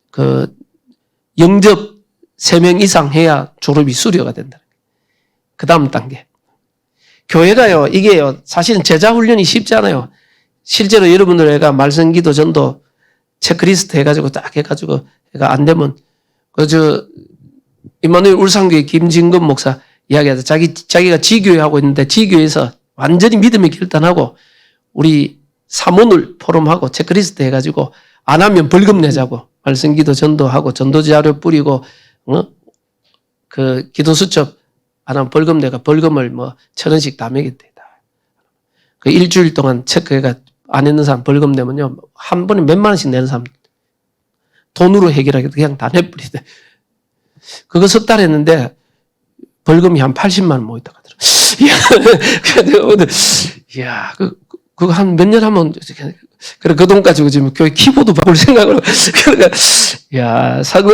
그 영접 3명 이상 해야 졸업이 수료가 된다. 그 다음 단계. 교회가요, 이게요, 사실은 제자 훈련이 쉽지 않아요. 실제로 여러분들 애가 말씀 기도 전도 체크리스트 해가지고 딱 해가지고 애가 안 되면 임마누엘 울산교회 김진금 목사 이야기하자. 자기가 지교회 하고 있는데 지교회에서 완전히 믿음이 결단하고 우리 사모늘 포럼하고 체크리스트 해가지고 안 하면 벌금 내자고 말씀 기도 전도하고 전도 자료 뿌리고 그 기도 수첩 안 하면 벌금 내가 벌금을 뭐 1,000원씩 다 매겠대. 그 일주일 동안 체크해가 안 했는 사람 벌금 내면요 한 번에 몇만 원씩 내는 사람 돈으로 해결하기도 그냥 다 내버리대. 그거 석 달 했는데 벌금이 한 80만 원 모였다 하더라고요. 이야, 그거 한 몇 년 하면, 그래, 그 돈 가지고 지금 교회 키보드 바꿀 생각으로. 그러니까, 야, 사고,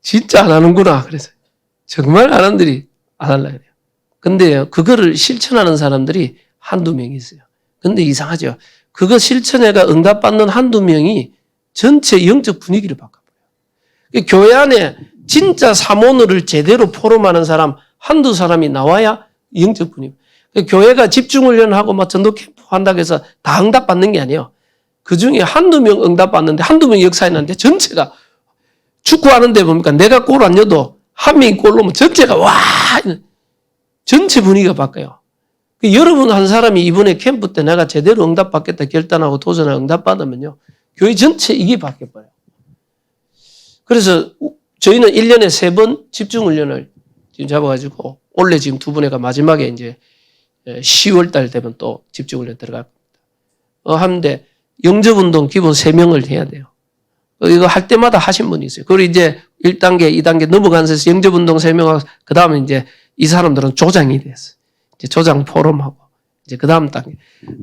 진짜 안 하는구나. 그래서 정말 안 하는 들이 안 할라 그래요. 근데 그거를 실천하는 사람들이 한두 명 있어요. 근데 이상하죠. 그거 실천해가 응답받는 한두 명이 전체 영적 분위기를 바꿔버려요. 교회 안에 진짜 사모노를 제대로 포럼하는 사람 한두 사람이 나와야 영적 분위기. 교회가 집중훈련하고 막 전도 캠프 한다고 해서 다 응답받는 게 아니에요. 그 중에 한두 명 응답받는데 한두 명 역사에 났는데 전체가 축구하는데 보니까 내가 골 안 넣어도 한 명이 골 넣으면 전체가 와! 전체 분위기가 바뀌어요. 여러분 한 사람이 이번에 캠프 때 내가 제대로 응답받겠다 결단하고 도전하고 응답받으면요. 교회 전체 이게 바뀌어버려요. 그래서 저희는 1년에 3번 집중훈련을 지금 잡아가지고 원래 지금 2번에가 마지막에 이제 10월 달 되면 또 집중훈련 들어갈 겁니다. 하는데 영접운동 기본 3명을 해야 돼요. 이거 할 때마다 하신 분이 있어요. 그리고 이제 1단계, 2단계 넘어가면서 영접운동 3명하고 그 다음에 이제 이 사람들은 조장이 됐어요. 이제 조장 포럼하고 이제 그 다음 단계.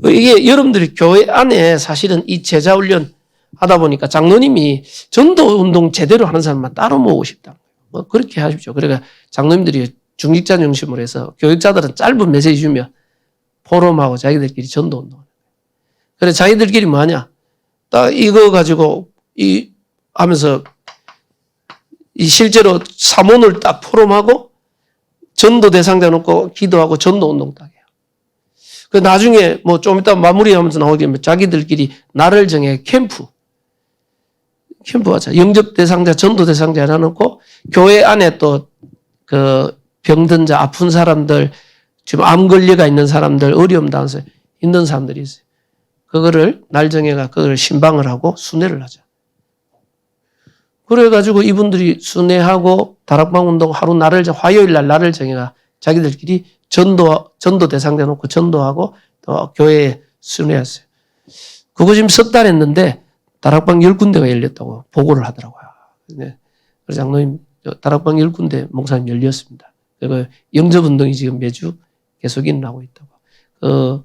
이게 여러분들이 교회 안에 사실은 이 제자훈련 하다 보니까 장로님이 전도운동 제대로 하는 사람만 따로 모으고 싶다. 뭐 그렇게 하십시오. 그러니까 장로님들이 중직자 중심으로 해서 교육자들은 짧은 메시지 주면 포럼하고 자기들끼리 전도운동을. 그래 자기들끼리 뭐하냐. 딱 이거 가지고 하면서 실제로 사모를 딱 포럼하고 전도 대상자 놓고 기도하고 전도운동 딱 해요. 그 나중에 뭐 좀 이따 마무리하면서 나오겠지만 자기들끼리 날을 정해 캠프 하자. 영접 대상자, 전도 대상자 해놓고 교회 안에 또 그 병든 자, 아픈 사람들, 지금 암 걸려가 있는 사람들, 어려움 당해서 힘든 사람들이 있어요. 그거를 날 정해가 그걸 신방을 하고 순회를 하자. 그래가지고 이분들이 순회하고 다락방 운동 하루 화요일 날 날을 정해가 자기들끼리 전도 대상자 놓고 전도하고 또 교회에 순회했어요. 그거 지금 석 달 했는데 다락방 10군데가 열렸다고 보고를 하더라고요. 네. 그래서 장로님, 다락방 10군데 목사님 열렸습니다. 그리고 영접운동이 지금 매주 계속 일어나고 있다고.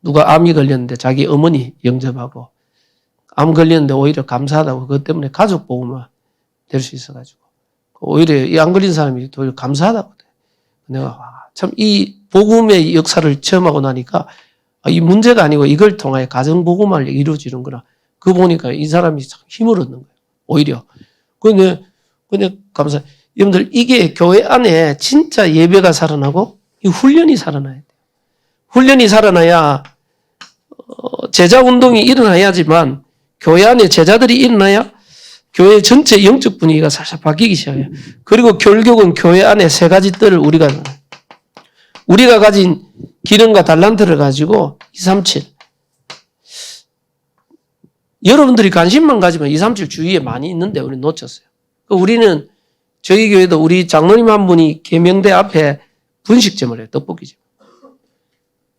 누가 암이 걸렸는데 자기 어머니 영접하고 암 걸렸는데 오히려 감사하다고 그것 때문에 가족 보호만 될 수 있어가지고 오히려 이 안 걸린 사람이 오히려 감사하다고. 내가 참 이 복음의 역사를 체험하고 나니까 이 문제가 아니고 이걸 통하여 가정복음을 이루어지는구나. 그거 보니까 이 사람이 참 힘을 얻는 거예요. 오히려. 그냥 감사. 여러분들 이게 교회 안에 진짜 예배가 살아나고 이 훈련이 살아나야 돼요. 훈련이 살아나야 제자 운동이 일어나야지만 교회 안에 제자들이 일어나야 교회 전체 영적 분위기가 살살 바뀌기 시작해요. 그리고 결국은 교회 안에 세 가지 뜰을 우리가 가진 기능과 달란트를 가지고 237. 여러분들이 관심만 가지면 237 주위에 많이 있는데 우리 놓쳤어요. 우리는 저희 교회도 우리 장로님 한 분이 계명대 앞에 분식점을 해요. 떡볶이집.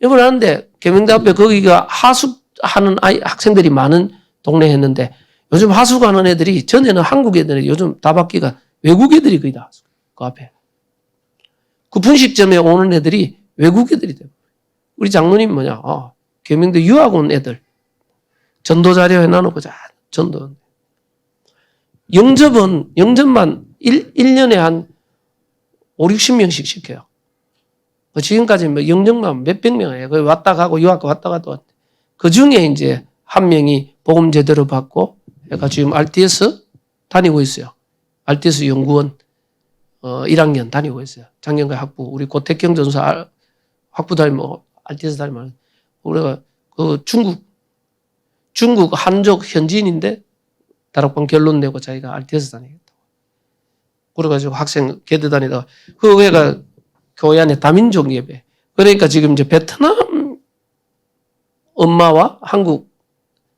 이걸 하는데 계명대 앞에 거기가 하숙하는 학생들이 많은 동네 했는데 요즘 하숙하는 애들이 전에는 한국 애들이 요즘 다 바뀌가 외국 애들이 거의 다 하숙. 그 앞에. 그 분식점에 오는 애들이 외국 애들이 돼요. 우리 장로님 뭐냐? 계명대 유학 온 애들. 전도 자료 해놔놓고 전도. 영접만 1년에 한 5, 60명씩 시켜요. 지금까지 영접만 몇백 명이에요. 거기 왔다 가고 유학 왔다 가도 그 중에 이제 한 명이 복음 제대로 받고 그러니까 지금 RTS 다니고 있어요. RTS 연구원 1학년 다니고 있어요. 작년까지 학부. 우리 고택경 전사 학부 다니면 RTS 다니면 우리가 그 중국 한족 현지인인데 다락방 결론 내고 자기가 RTS 다니겠다고. 그래가지고 학생 개대 다니다가 그 애가 교회 안에 다민족 예배. 그러니까 지금 이제 베트남 엄마와 한국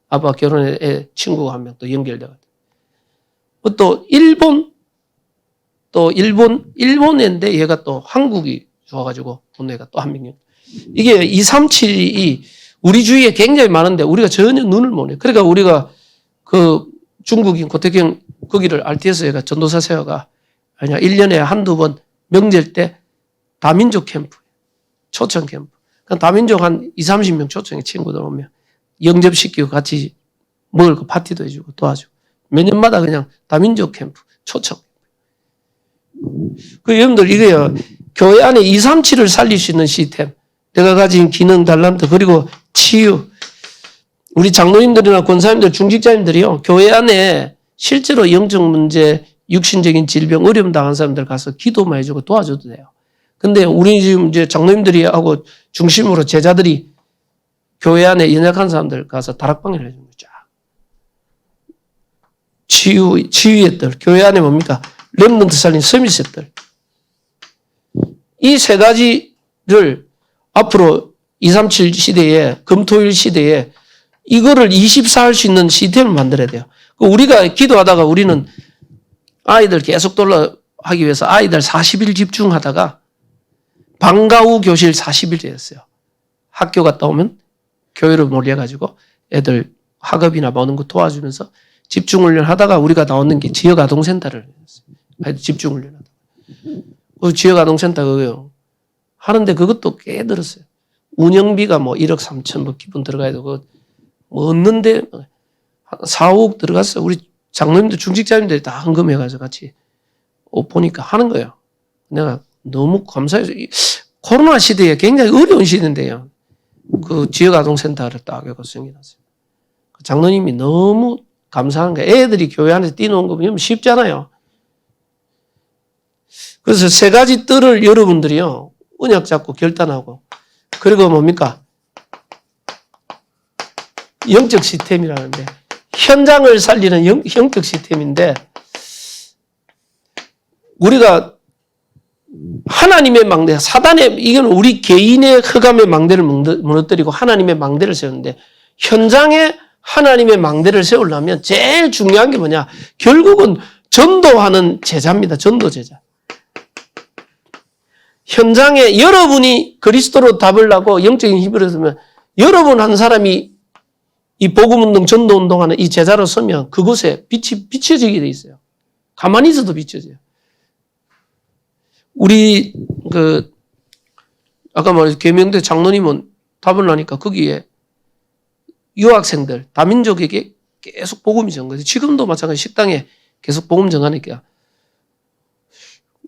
아빠 결혼의 친구가 한 명 또 연결돼가지고. 또 일본인데 얘가 또 한국이 좋아가지고 온 애가 또 한 명. 이게 237이 우리 주위에 굉장히 많은데 우리가 전혀 눈을 못 해요. 그러니까 우리가 그 중국인 고택경 거기를 RTS가 전도사 세워가 아니야 1년에 한두 번 명절 때 다민족 캠프, 초청 캠프. 그러니까 다민족 한 20, 30명 초청에 친구들 오면 영접시키고 같이 먹을 거 파티도 해주고 도와주고 몇 년마다 그냥 다민족 캠프, 초청. 그 여러분들 이거요. 교회 안에 237을 살릴 수 있는 시스템. 내가 가진 기능, 달란트, 그리고 치유. 우리 장로님들이나 권사님들, 중직자님들이요. 교회 안에 실제로 영적 문제, 육신적인 질병, 어려움 당한 사람들 가서 기도만 해주고 도와줘도 돼요. 근데 우리 지금 이제 장로님들이 하고 중심으로 제자들이 교회 안에 연약한 사람들 가서 다락방을 해주는 거죠. 치유의 뜰. 교회 안에 뭡니까? 렘넌트 살린 서밋의 뜰. 이 세 가지를 앞으로 237 시대에, 금토일 시대에 이거를 24할 수 있는 시스템을 만들어야 돼요. 우리가 기도하다가 우리는 아이들 계속 하기 위해서 아이들 40일 집중하다가 방과 후 교실 40일 했어요. 학교 갔다 오면 교회로 몰려가지고 애들 학업이나 뭐는 거 도와주면서 집중훈련 하다가 우리가 나오는 게 지역아동센터를 했어요. 집중훈련 하다가. 그 지역아동센터 그거요. 하는데 그것도 꽤 들었어요. 운영비가 뭐 1억 3천 뭐 기본 들어가야 되고 뭐 얻는데 4, 5억 들어갔어요. 우리 장로님들 중직자님들이 다 헌금해가지고 같이 보니까 하는 거예요. 내가 너무 감사해서 코로나 시대에 굉장히 어려운 시대인데요. 그 지역아동센터를 딱 해서 승인했어요. 장로님이 너무 감사한 거예요. 애들이 교회 안에서 뛰노는 거 보면 쉽잖아요. 그래서 세 가지 뜰을 여러분들이요. 언약 잡고 결단하고 그리고 뭡니까? 영적 시스템이라는데 현장을 살리는 영적 시스템인데 우리가 하나님의 망대, 사단의 이건 우리 개인의 흑암의 망대를 무너뜨리고 하나님의 망대를 세우는데 현장에 하나님의 망대를 세우려면 제일 중요한 게 뭐냐? 결국은 전도하는 제자입니다. 전도 제자. 현장에 여러분이 그리스도로 답을 하고 영적인 힘을 얻으면 여러분 한 사람이 이 복음운동, 전도운동하는 이 제자로 서면 그곳에 빛이 비춰지게 돼 있어요. 가만히 있어도 비춰져요. 우리 아까 말했죠. 계명대 장로님은 답을 하니까 거기에 유학생들, 다민족에게 계속 복음이 전거든요. 지금도 마찬가지 식당에 계속 복음 전하니까.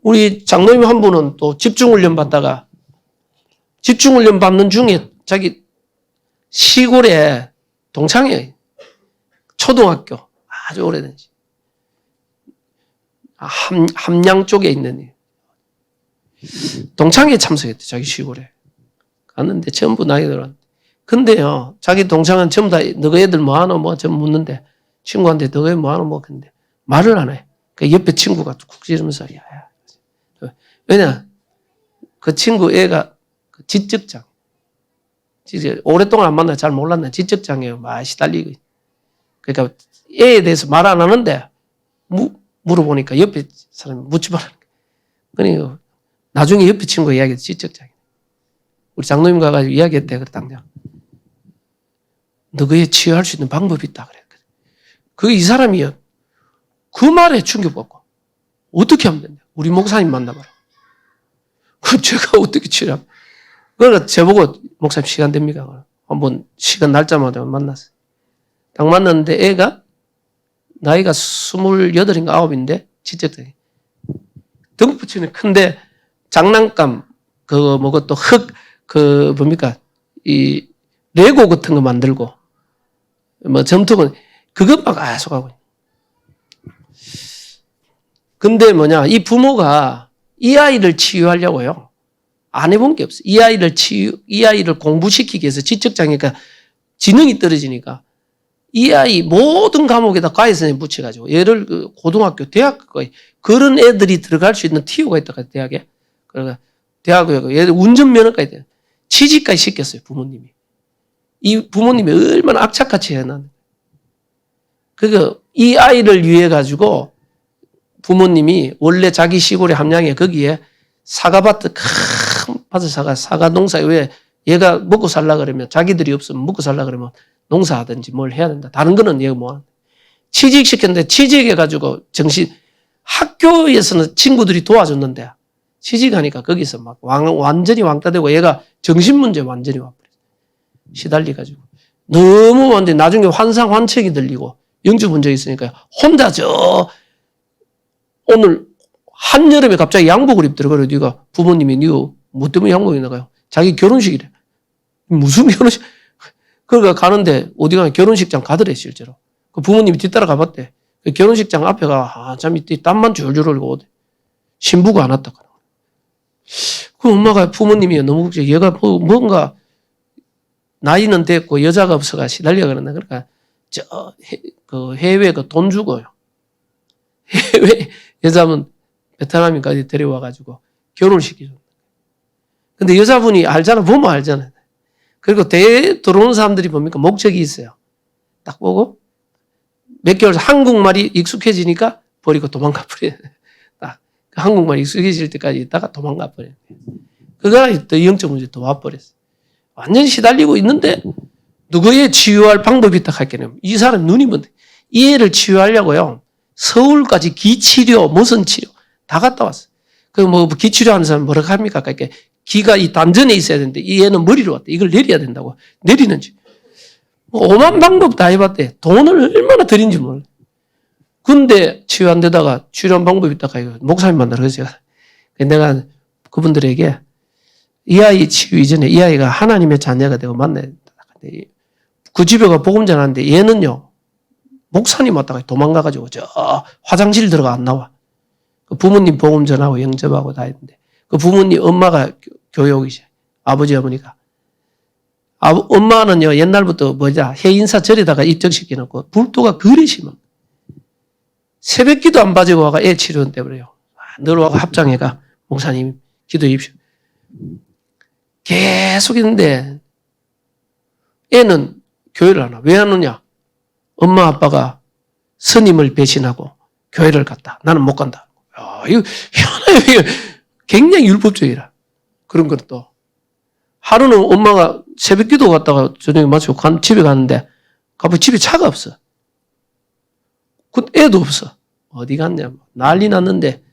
우리 장로님 한 분은 또 집중훈련 받다가 집중훈련 받는 중에 자기 시골에 동창회 초등학교 아주 오래된 집. 함양 쪽에 있는 동창회에 참석했대. 자기 시골에 갔는데 전부 나이들 왔는데. 근데요, 자기 동창은 전부 다 너희 애들 뭐하노 뭐 전부 묻는데 친구한테 너희 뭐하노 뭐 근데 말을 안 해. 그 옆에 친구가 쿡 찌르면서 야. 왜냐 그 친구 애가 지적장. 이제 오랫동안 안 만나 잘 몰랐네. 지적장애요. 막 시달리고. 그러니까 애에 대해서 말 안 하는데 물어보니까 옆에 사람이 묻지 말라는 거야. 그러니까 나중에 옆에 친구가 이야기했지. 지적장애. 우리 장로님 가가지고 이야기했대. 그래 당장. 너그에 치유할 수 있는 방법이 있다 그래. 그 이 사람이요. 그 말에 충격받고 어떻게 하면 된다. 우리 목사님 만나봐라. 그 제가 어떻게 치료하면. 그러니까 저보고 목사님 시간 됩니까? 한번 시간 날짜마다 만났어요. 딱 만났는데 애가 나이가 28인가 9인데 지적장애. 덩붙이는 큰데 장난감 그거 뭐고 또 흙 그 뭡니까 이 레고 같은 거 만들고 뭐 점토건 그것 막 계속 하고. 근데 뭐냐 이 부모가 이 아이를 치유하려고요. 안 해본 게 없어요. 이 아이를 공부시키기 위해서 지적장애가 지능이 떨어지니까 이 아이 모든 과목에다 과외선생님 붙여가지고 얘를 그 고등학교, 대학까지 그런 애들이 들어갈 수 있는 티오가 있다 대학에. 그러니까 대학에 얘들 운전면허까지 돼요. 취직까지 시켰어요 부모님이. 이 부모님이 얼마나 악착같이 해놨는. 그러니까 이 아이를 위해 가지고 부모님이 원래 자기 시골의 함양에 거기에 사과밭 큰 밭을 사과 농사에 왜 얘가 먹고 살라 그러면 자기들이 없으면 먹고 살라 그러면 농사하든지 뭘 해야 된다. 다른 거는 얘가 뭐 취직시켰는데 취직해가지고 학교에서는 친구들이 도와줬는데 취직하니까 거기서 막 완전히 왕따 되고 얘가 정신문제 완전히 와버렸어. 시달리가지고. 너무 완전히 나중에 환상환책이 들리고 영적 문제가 있으니까 혼자 오늘 한여름에 갑자기 양복을 입더라. 그래 네가 부모님이 니가 뭐 때문에 양복이 나가요? 자기 결혼식이래. 무슨 결혼식? 그러니까 가는데 어디 가면 결혼식장 가더래 실제로. 그 부모님이 뒤따라 가봤대. 그 결혼식장 앞에가 한참 땀만 줄줄 흘리고 오대. 신부가 안 왔다. 그 엄마가 부모님이 너무 걱정해. 얘가 뭔가 나이는 됐고 여자가 없어가 시달려 그런다. 그러니까 그 해외 그 돈 주고요. 해외 여자분 베트남인까지 데려와가지고 결혼시키죠. 근데 여자분이 알잖아. 보면 알잖아. 그리고 들어오는 사람들이 뭡니까? 목적이 있어요. 딱 보고 몇 개월 한국말이 익숙해지니까 버리고 도망가 버려요. 딱 한국말이 익숙해질 때까지 있다가 도망가 버려요. 그거가 또 영적 문제 또 와버렸어. 완전히 시달리고 있는데 누구의 치유할 방법이 딱 할게요. 이 사람 눈이 뭔데? 이 애를 치유하려고요. 서울까지 기치료, 무슨 치료 다 갔다 왔어. 그 뭐 기치료하는 사람 뭐라고 합니까? 그러니까 기가 이 단전에 있어야 되는데 이 애는 머리로 왔대. 이걸 내려야 된다고. 내리는지. 오만 방법 다 해봤대. 돈을 얼마나 들인지 몰라. 근데 치유 안 되다가 치료한 방법이 있다가 목사님 만나러 가서 내가 그분들에게 이 아이 치유 이전에 이 아이가 하나님의 자녀가 되고 만나야 된다. 그 집에 가 복음 전하는데 얘는요. 목사님 왔다가 도망가가지고 저 화장실 들어가 안 나와. 그 부모님 복음 전하고 영접하고 다 했는데 그 부모님 엄마가 교육이셔. 아버지 어머니가. 엄마는요 옛날부터 해인사 절에다가 입적시켜놓고 불도가 그리 심한. 새벽기도 안 빠지고 와가 애 치료한대 그래요. 늘 와가 합장해가 목사님 기도해십시오. 계속 있는데 애는 교회를 안 와. 왜 안 오냐? 엄마 아빠가 스님을 배신하고 교회를 갔다. 나는 못 간다. 이거 희한해요. 굉장히 율법적이라. 그런 건 또. 하루는 엄마가 새벽 기도 갔다가 저녁에 마치고 집에 갔는데 갑자기 집에 차가 없어. 그 애도 없어. 어디 갔냐. 난리 났는데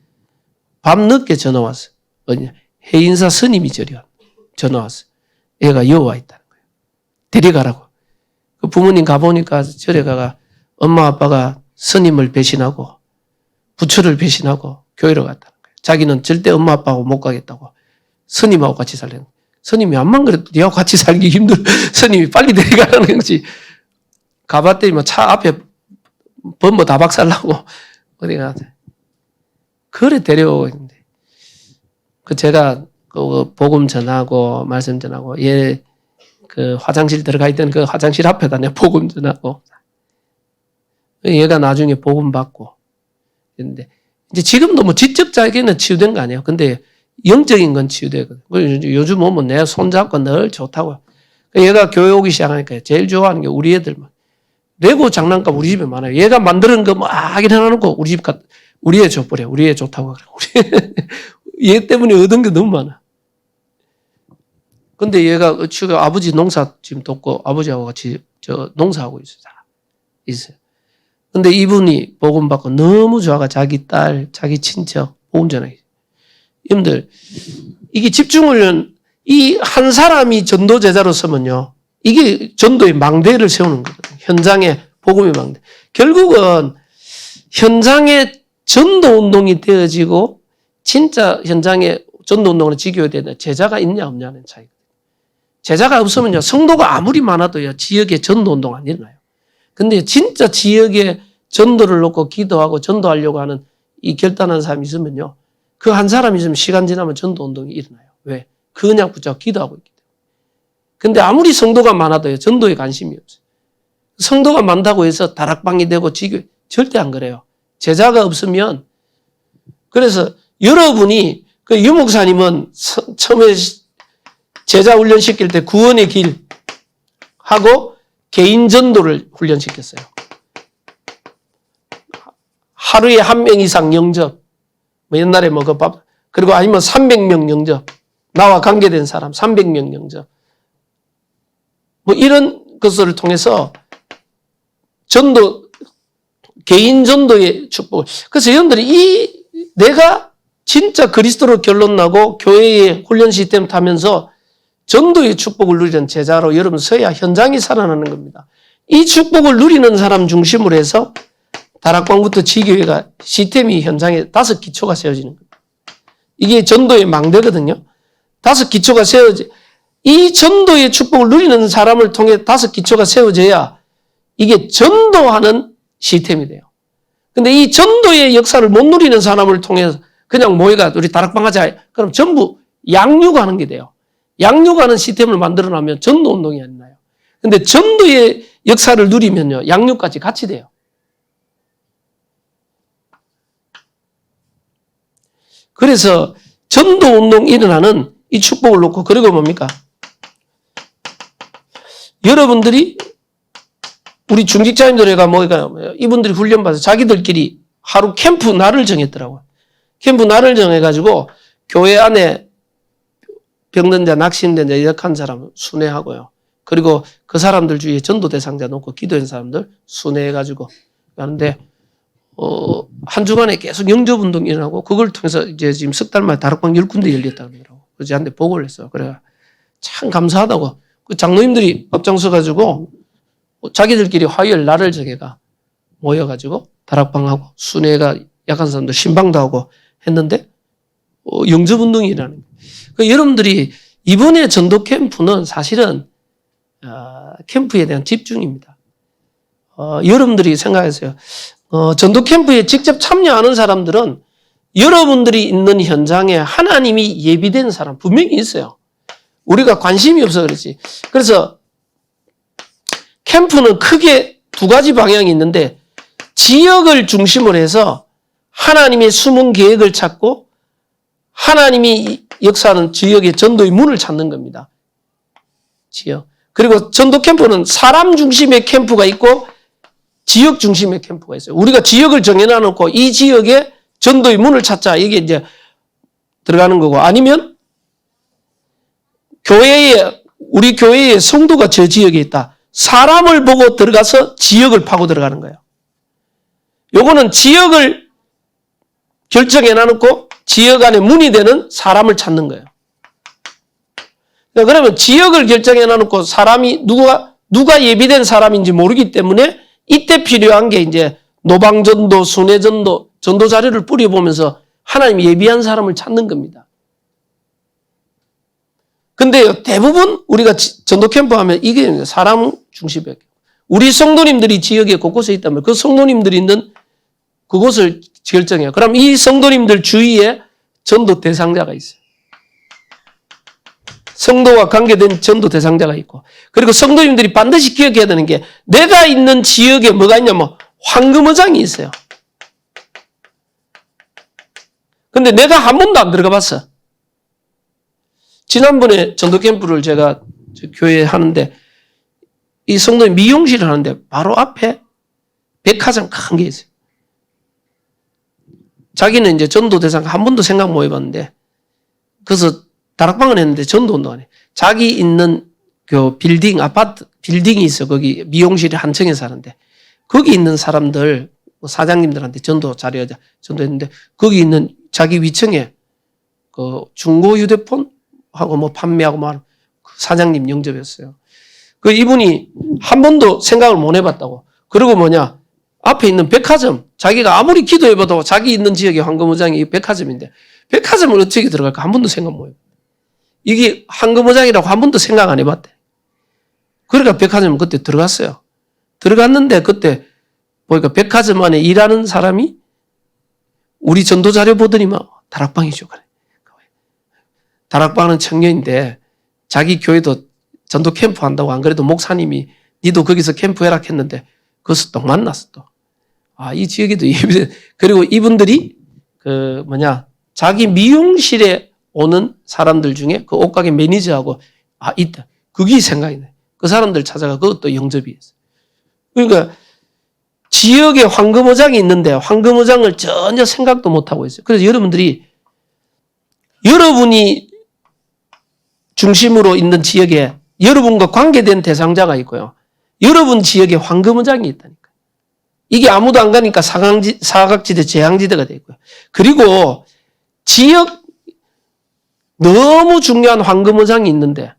밤늦게 전화 왔어. 어디냐. 해인사 스님이 전화 왔어. 애가 여와 있다는 거예요. 데려가라고. 그 부모님 가보니까 절에 가가 엄마 아빠가 스님을 배신하고 부처를 배신하고 교회로 갔다는 거예요. 자기는 절대 엄마 아빠하고 못 가겠다고 스님하고 같이 살려는 거예요. 스님이 암만 그래도 니하고 같이 살기 힘들어. 스님이 빨리 데려가라는 거지. 가봤더니 뭐 차 앞에 범버 다 박살나고 어디 가서 그래 데려오고 있는데 그 제가 그 복음 전하고 말씀 전하고 얘 그 화장실 들어가 있던 그 화장실 앞에다 내가 복음 전하고 얘가 나중에 복음 받고 했는데 이제 지금도 뭐 지적 자기는 치유된 거 아니에요. 근데 영적인 건 치유되거든. 요즘 오면 내가 손잡고 늘 좋다고. 얘가 교회 오기 시작하니까 제일 좋아하는 게 우리 애들만. 레고 장난감 우리 집에 많아요. 얘가 만드는 거 막 해놔놓고 우리 애 줘버려. 우리 애 좋다고 그래. 얘 때문에 얻은 게 너무 많아. 근데 얘가 지금 아버지 농사 지금 돕고 아버지하고 같이 농사하고 있어요. 근데 이분이 복음 받고 너무 좋아가 자기 딸, 자기 친척 복음 전하기. 여러분들 이게 집중훈련 이 한 사람이 전도 제자로 서면요. 이게 전도의 망대를 세우는 거거든요. 현장에 복음의 망대. 결국은 현장에 전도 운동이 되어지고 진짜 현장에 전도 운동을 지켜야 되는 제자가 있냐 없냐는 차이거든요. 제자가 없으면요. 성도가 아무리 많아도요. 지역에 전도 운동 안 일어나요. 근데 진짜 지역에 전도를 놓고 기도하고 전도하려고 하는 이 결단한 사람이 있으면요. 그 한 사람이 있으면 시간 지나면 전도 운동이 일어나요. 왜? 그냥 붙잡고 기도하고 있기 때문에. 근데 아무리 성도가 많아도요. 전도에 관심이 없어요. 성도가 많다고 해서 다락방이 되고 지교 절대 안 그래요. 제자가 없으면 그래서 여러분이 그 유 목사님은 처음에 제자 훈련시킬 때 구원의 길 하고 개인 전도를 훈련시켰어요. 하루에 1명 이상 영접. 뭐 옛날에 뭐 그리고 아니면 300명 영접. 나와 관계된 사람 300명 영접. 뭐 이런 것을 통해서 전도, 개인 전도의 축복. 그래서 여러분들이 내가 진짜 그리스도로 결론 나고 교회의 훈련 시스템 타면서 전도의 축복을 누리는 제자로 여러분 서야 현장이 살아나는 겁니다. 이 축복을 누리는 사람 중심으로 해서 다락방부터 지교회가 시스템이 현장에 5기초가 세워지는 겁니다. 이게 전도의 망대거든요. 5기초가 이 전도의 축복을 누리는 사람을 통해 5기초가 세워져야 이게 전도하는 시스템이 돼요. 근데 이 전도의 역사를 못 누리는 사람을 통해서 그냥 모여가 우리 다락방 하자. 그럼 전부 양육하는 게 돼요. 양육하는 시스템을 만들어놔면 전도 운동이 안 나요. 근데 전도의 역사를 누리면요. 양육까지 같이 돼요. 그래서 전도 운동 일어나는 이 축복을 놓고 그리고 뭡니까? 여러분들이 우리 중직자님들에가 뭐가 이분들이 훈련받아서 자기들끼리 하루 캠프 날을 정했더라고요. 캠프 날을 정해가지고 교회 안에 병든 자, 낙심된 자, 약한 사람 순회하고요. 그리고 그 사람들 주위에 전도 대상자 놓고 기도한 사람들 순회해가지고 하는데 한 주간에 계속 영접 운동이 일어나고 그걸 통해서 이제 지금 석 달 만에 다락방 10군데 열렸다고 그러더라고. 그래서 저한테 보고를 했어요. 그래 참 감사하다고. 그 장로님들이 앞장서가지고 자기들끼리 화요일 날을 정해가 모여가지고 다락방하고 순회가 약한 사람들 신방도 하고 했는데 영접 운동이 일어나는 거예요. 그러니까 여러분들이 이번에 전도 캠프는 사실은 캠프에 대한 집중입니다. 여러분들이 생각하세요. 전도 캠프에 직접 참여하는 사람들은 여러분들이 있는 현장에 하나님이 예비된 사람 분명히 있어요. 우리가 관심이 없어 그렇지. 그래서 캠프는 크게 2가지 방향이 있는데 지역을 중심으로 해서 하나님의 숨은 계획을 찾고 하나님이 역사하는 지역의 전도의 문을 찾는 겁니다. 지역. 그리고 전도 캠프는 사람 중심의 캠프가 있고 지역 중심의 캠프가 있어요. 우리가 지역을 정해놔놓고 이 지역에 전도의 문을 찾자. 이게 이제 들어가는 거고 아니면 우리 교회에 성도가 저 지역에 있다. 사람을 보고 들어가서 지역을 파고 들어가는 거예요. 요거는 지역을 결정해놔놓고 지역 안에 문이 되는 사람을 찾는 거예요. 그러면 지역을 결정해놔놓고 사람이 누가 예비된 사람인지 모르기 때문에 이때 필요한 게 이제 노방전도, 순회전도, 전도 자료를 뿌려보면서 하나님이 예비한 사람을 찾는 겁니다. 근데 대부분 우리가 전도 캠프 하면 이게 사람 중심이에요. 우리 성도님들이 지역에 곳곳에 있다면 그 성도님들이 있는 그곳을 결정해요. 그럼 이 성도님들 주위에 전도 대상자가 있어요. 성도와 관계된 전도 대상자가 있고, 그리고 성도님들이 반드시 기억해야 되는 게, 내가 있는 지역에 뭐가 있냐면 황금어장이 있어요. 근데 내가 한 번도 안 들어가 봤어. 지난번에 전도 캠프를 제가 교회에 하는데, 이 성도님 미용실을 하는데 바로 앞에 백화점 큰 게 있어요. 자기는 이제 전도 대상 한 번도 생각 못 해봤는데, 그래서 다락방을 했는데 전도운동 안 해. 자기 있는 그 빌딩, 아파트, 빌딩이 있어. 거기 미용실이 한 층에 사는데, 거기 있는 사람들, 사장님들한테 전도 자료하자, 전도했는데, 거기 있는 자기 위층에 그 중고 휴대폰하고 뭐 판매하고 뭐 사장님 영접했어요. 그 이분이 한 번도 생각을 못 해봤다고. 그리고 뭐냐, 앞에 있는 백화점, 자기가 아무리 기도해봐도 자기 있는 지역에 황금어장이 백화점인데, 백화점을 어떻게 들어갈까 한 번도 생각 못 해봤다. 이게 황금어장이라고 한 번도 생각 안 해봤대. 그러니까 백화점 그때 들어갔어요. 들어갔는데 그때 보니까 백화점 안에 일하는 사람이 우리 전도 자료 보더니만 다락방이죠. 그래. 다락방은 청년인데 자기 교회도 전도 캠프 한다고, 안 그래도 목사님이 니도 거기서 캠프 해라 했는데 거기서 또 만났어 또. 아, 이 지역에도 그리고 이분들이 자기 미용실에 오는 사람들 중에 그 옷가게 매니저하고 있다. 그게 생각이 나요. 그 사람들 찾아가 그것도 영접이 했어요. 그러니까 지역에 황금어장이 있는데 황금어장을 전혀 생각도 못하고 있어요. 그래서 여러분들이 여러분이 중심으로 있는 지역에 여러분과 관계된 대상자가 있고요. 여러분 지역에 황금어장이 있다니까. 이게 아무도 안 가니까 사각지대, 재앙지대가 되어 있고요. 그리고 지역 너무 중요한 황금어장이 있는데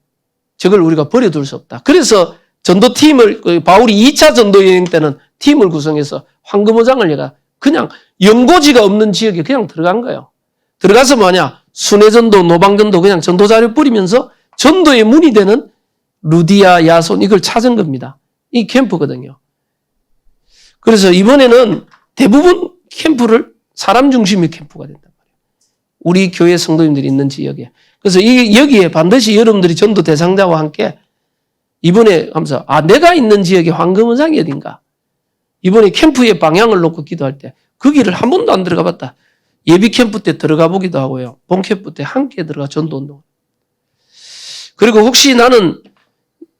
저걸 우리가 버려둘 수 없다. 그래서 전도팀을, 바울이 2차 전도 여행 때는 팀을 구성해서 황금어장을 얘가 그냥 연고지가 없는 지역에 그냥 들어간 거예요. 들어가서 뭐냐, 순회전도, 노방전도 그냥 전도자료 뿌리면서 전도의 문이 되는 루디아, 야손 이걸 찾은 겁니다. 이 캠프거든요. 그래서 이번에는 대부분 캠프를 사람 중심의 캠프가 된단 말이에요. 우리 교회 성도님들이 있는 지역에. 그래서 여기에 반드시 여러분들이 전도 대상자와 함께 이번에 하면서 내가 있는 지역에 황금어장이 어딘가. 이번에 캠프의 방향을 놓고 기도할 때 거기를 한 번도 안 들어가 봤다. 예비 캠프 때 들어가 보기도 하고요. 본 캠프 때 함께 들어가 전도운동. 그리고 혹시 나는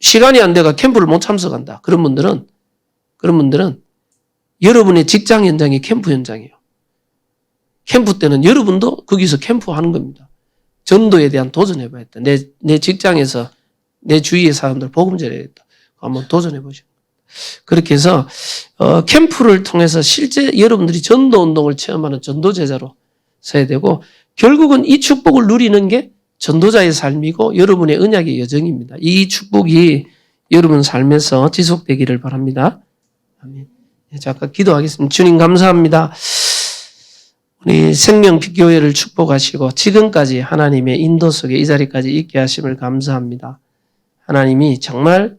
시간이 안 돼가 캠프를 못 참석한다. 그런 분들은 여러분의 직장 현장이 캠프 현장이에요. 캠프 때는 여러분도 거기서 캠프하는 겁니다. 전도에 대한 도전해봐야 겠다. 내 직장에서 내 주위의 사람들 복음 전해야겠다. 한번 도전해보시고. 그렇게 해서 캠프를 통해서 실제 여러분들이 전도운동을 체험하는 전도제자로 서야 되고, 결국은 이 축복을 누리는 게 전도자의 삶이고 여러분의 언약의 여정입니다. 이 축복이 여러분 삶에서 지속되기를 바랍니다. 아멘. 잠깐 기도하겠습니다. 주님 감사합니다. 우리 생명빛교회를 축복하시고 지금까지 하나님의 인도 속에 이 자리까지 있게 하심을 감사합니다. 하나님이 정말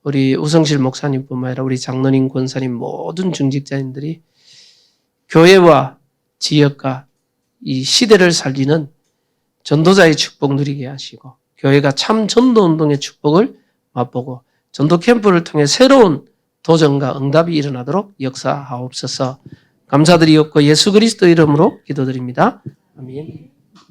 우리 우성실 목사님뿐만 아니라 우리 장로님, 권사님, 모든 중직자님들이 교회와 지역과 이 시대를 살리는 전도자의 축복 누리게 하시고, 교회가 참 전도운동의 축복을 맛보고 전도 캠프를 통해 새로운 도전과 응답이 일어나도록 역사하옵소서. 감사드리옵고 예수 그리스도 이름으로 기도드립니다. 아멘.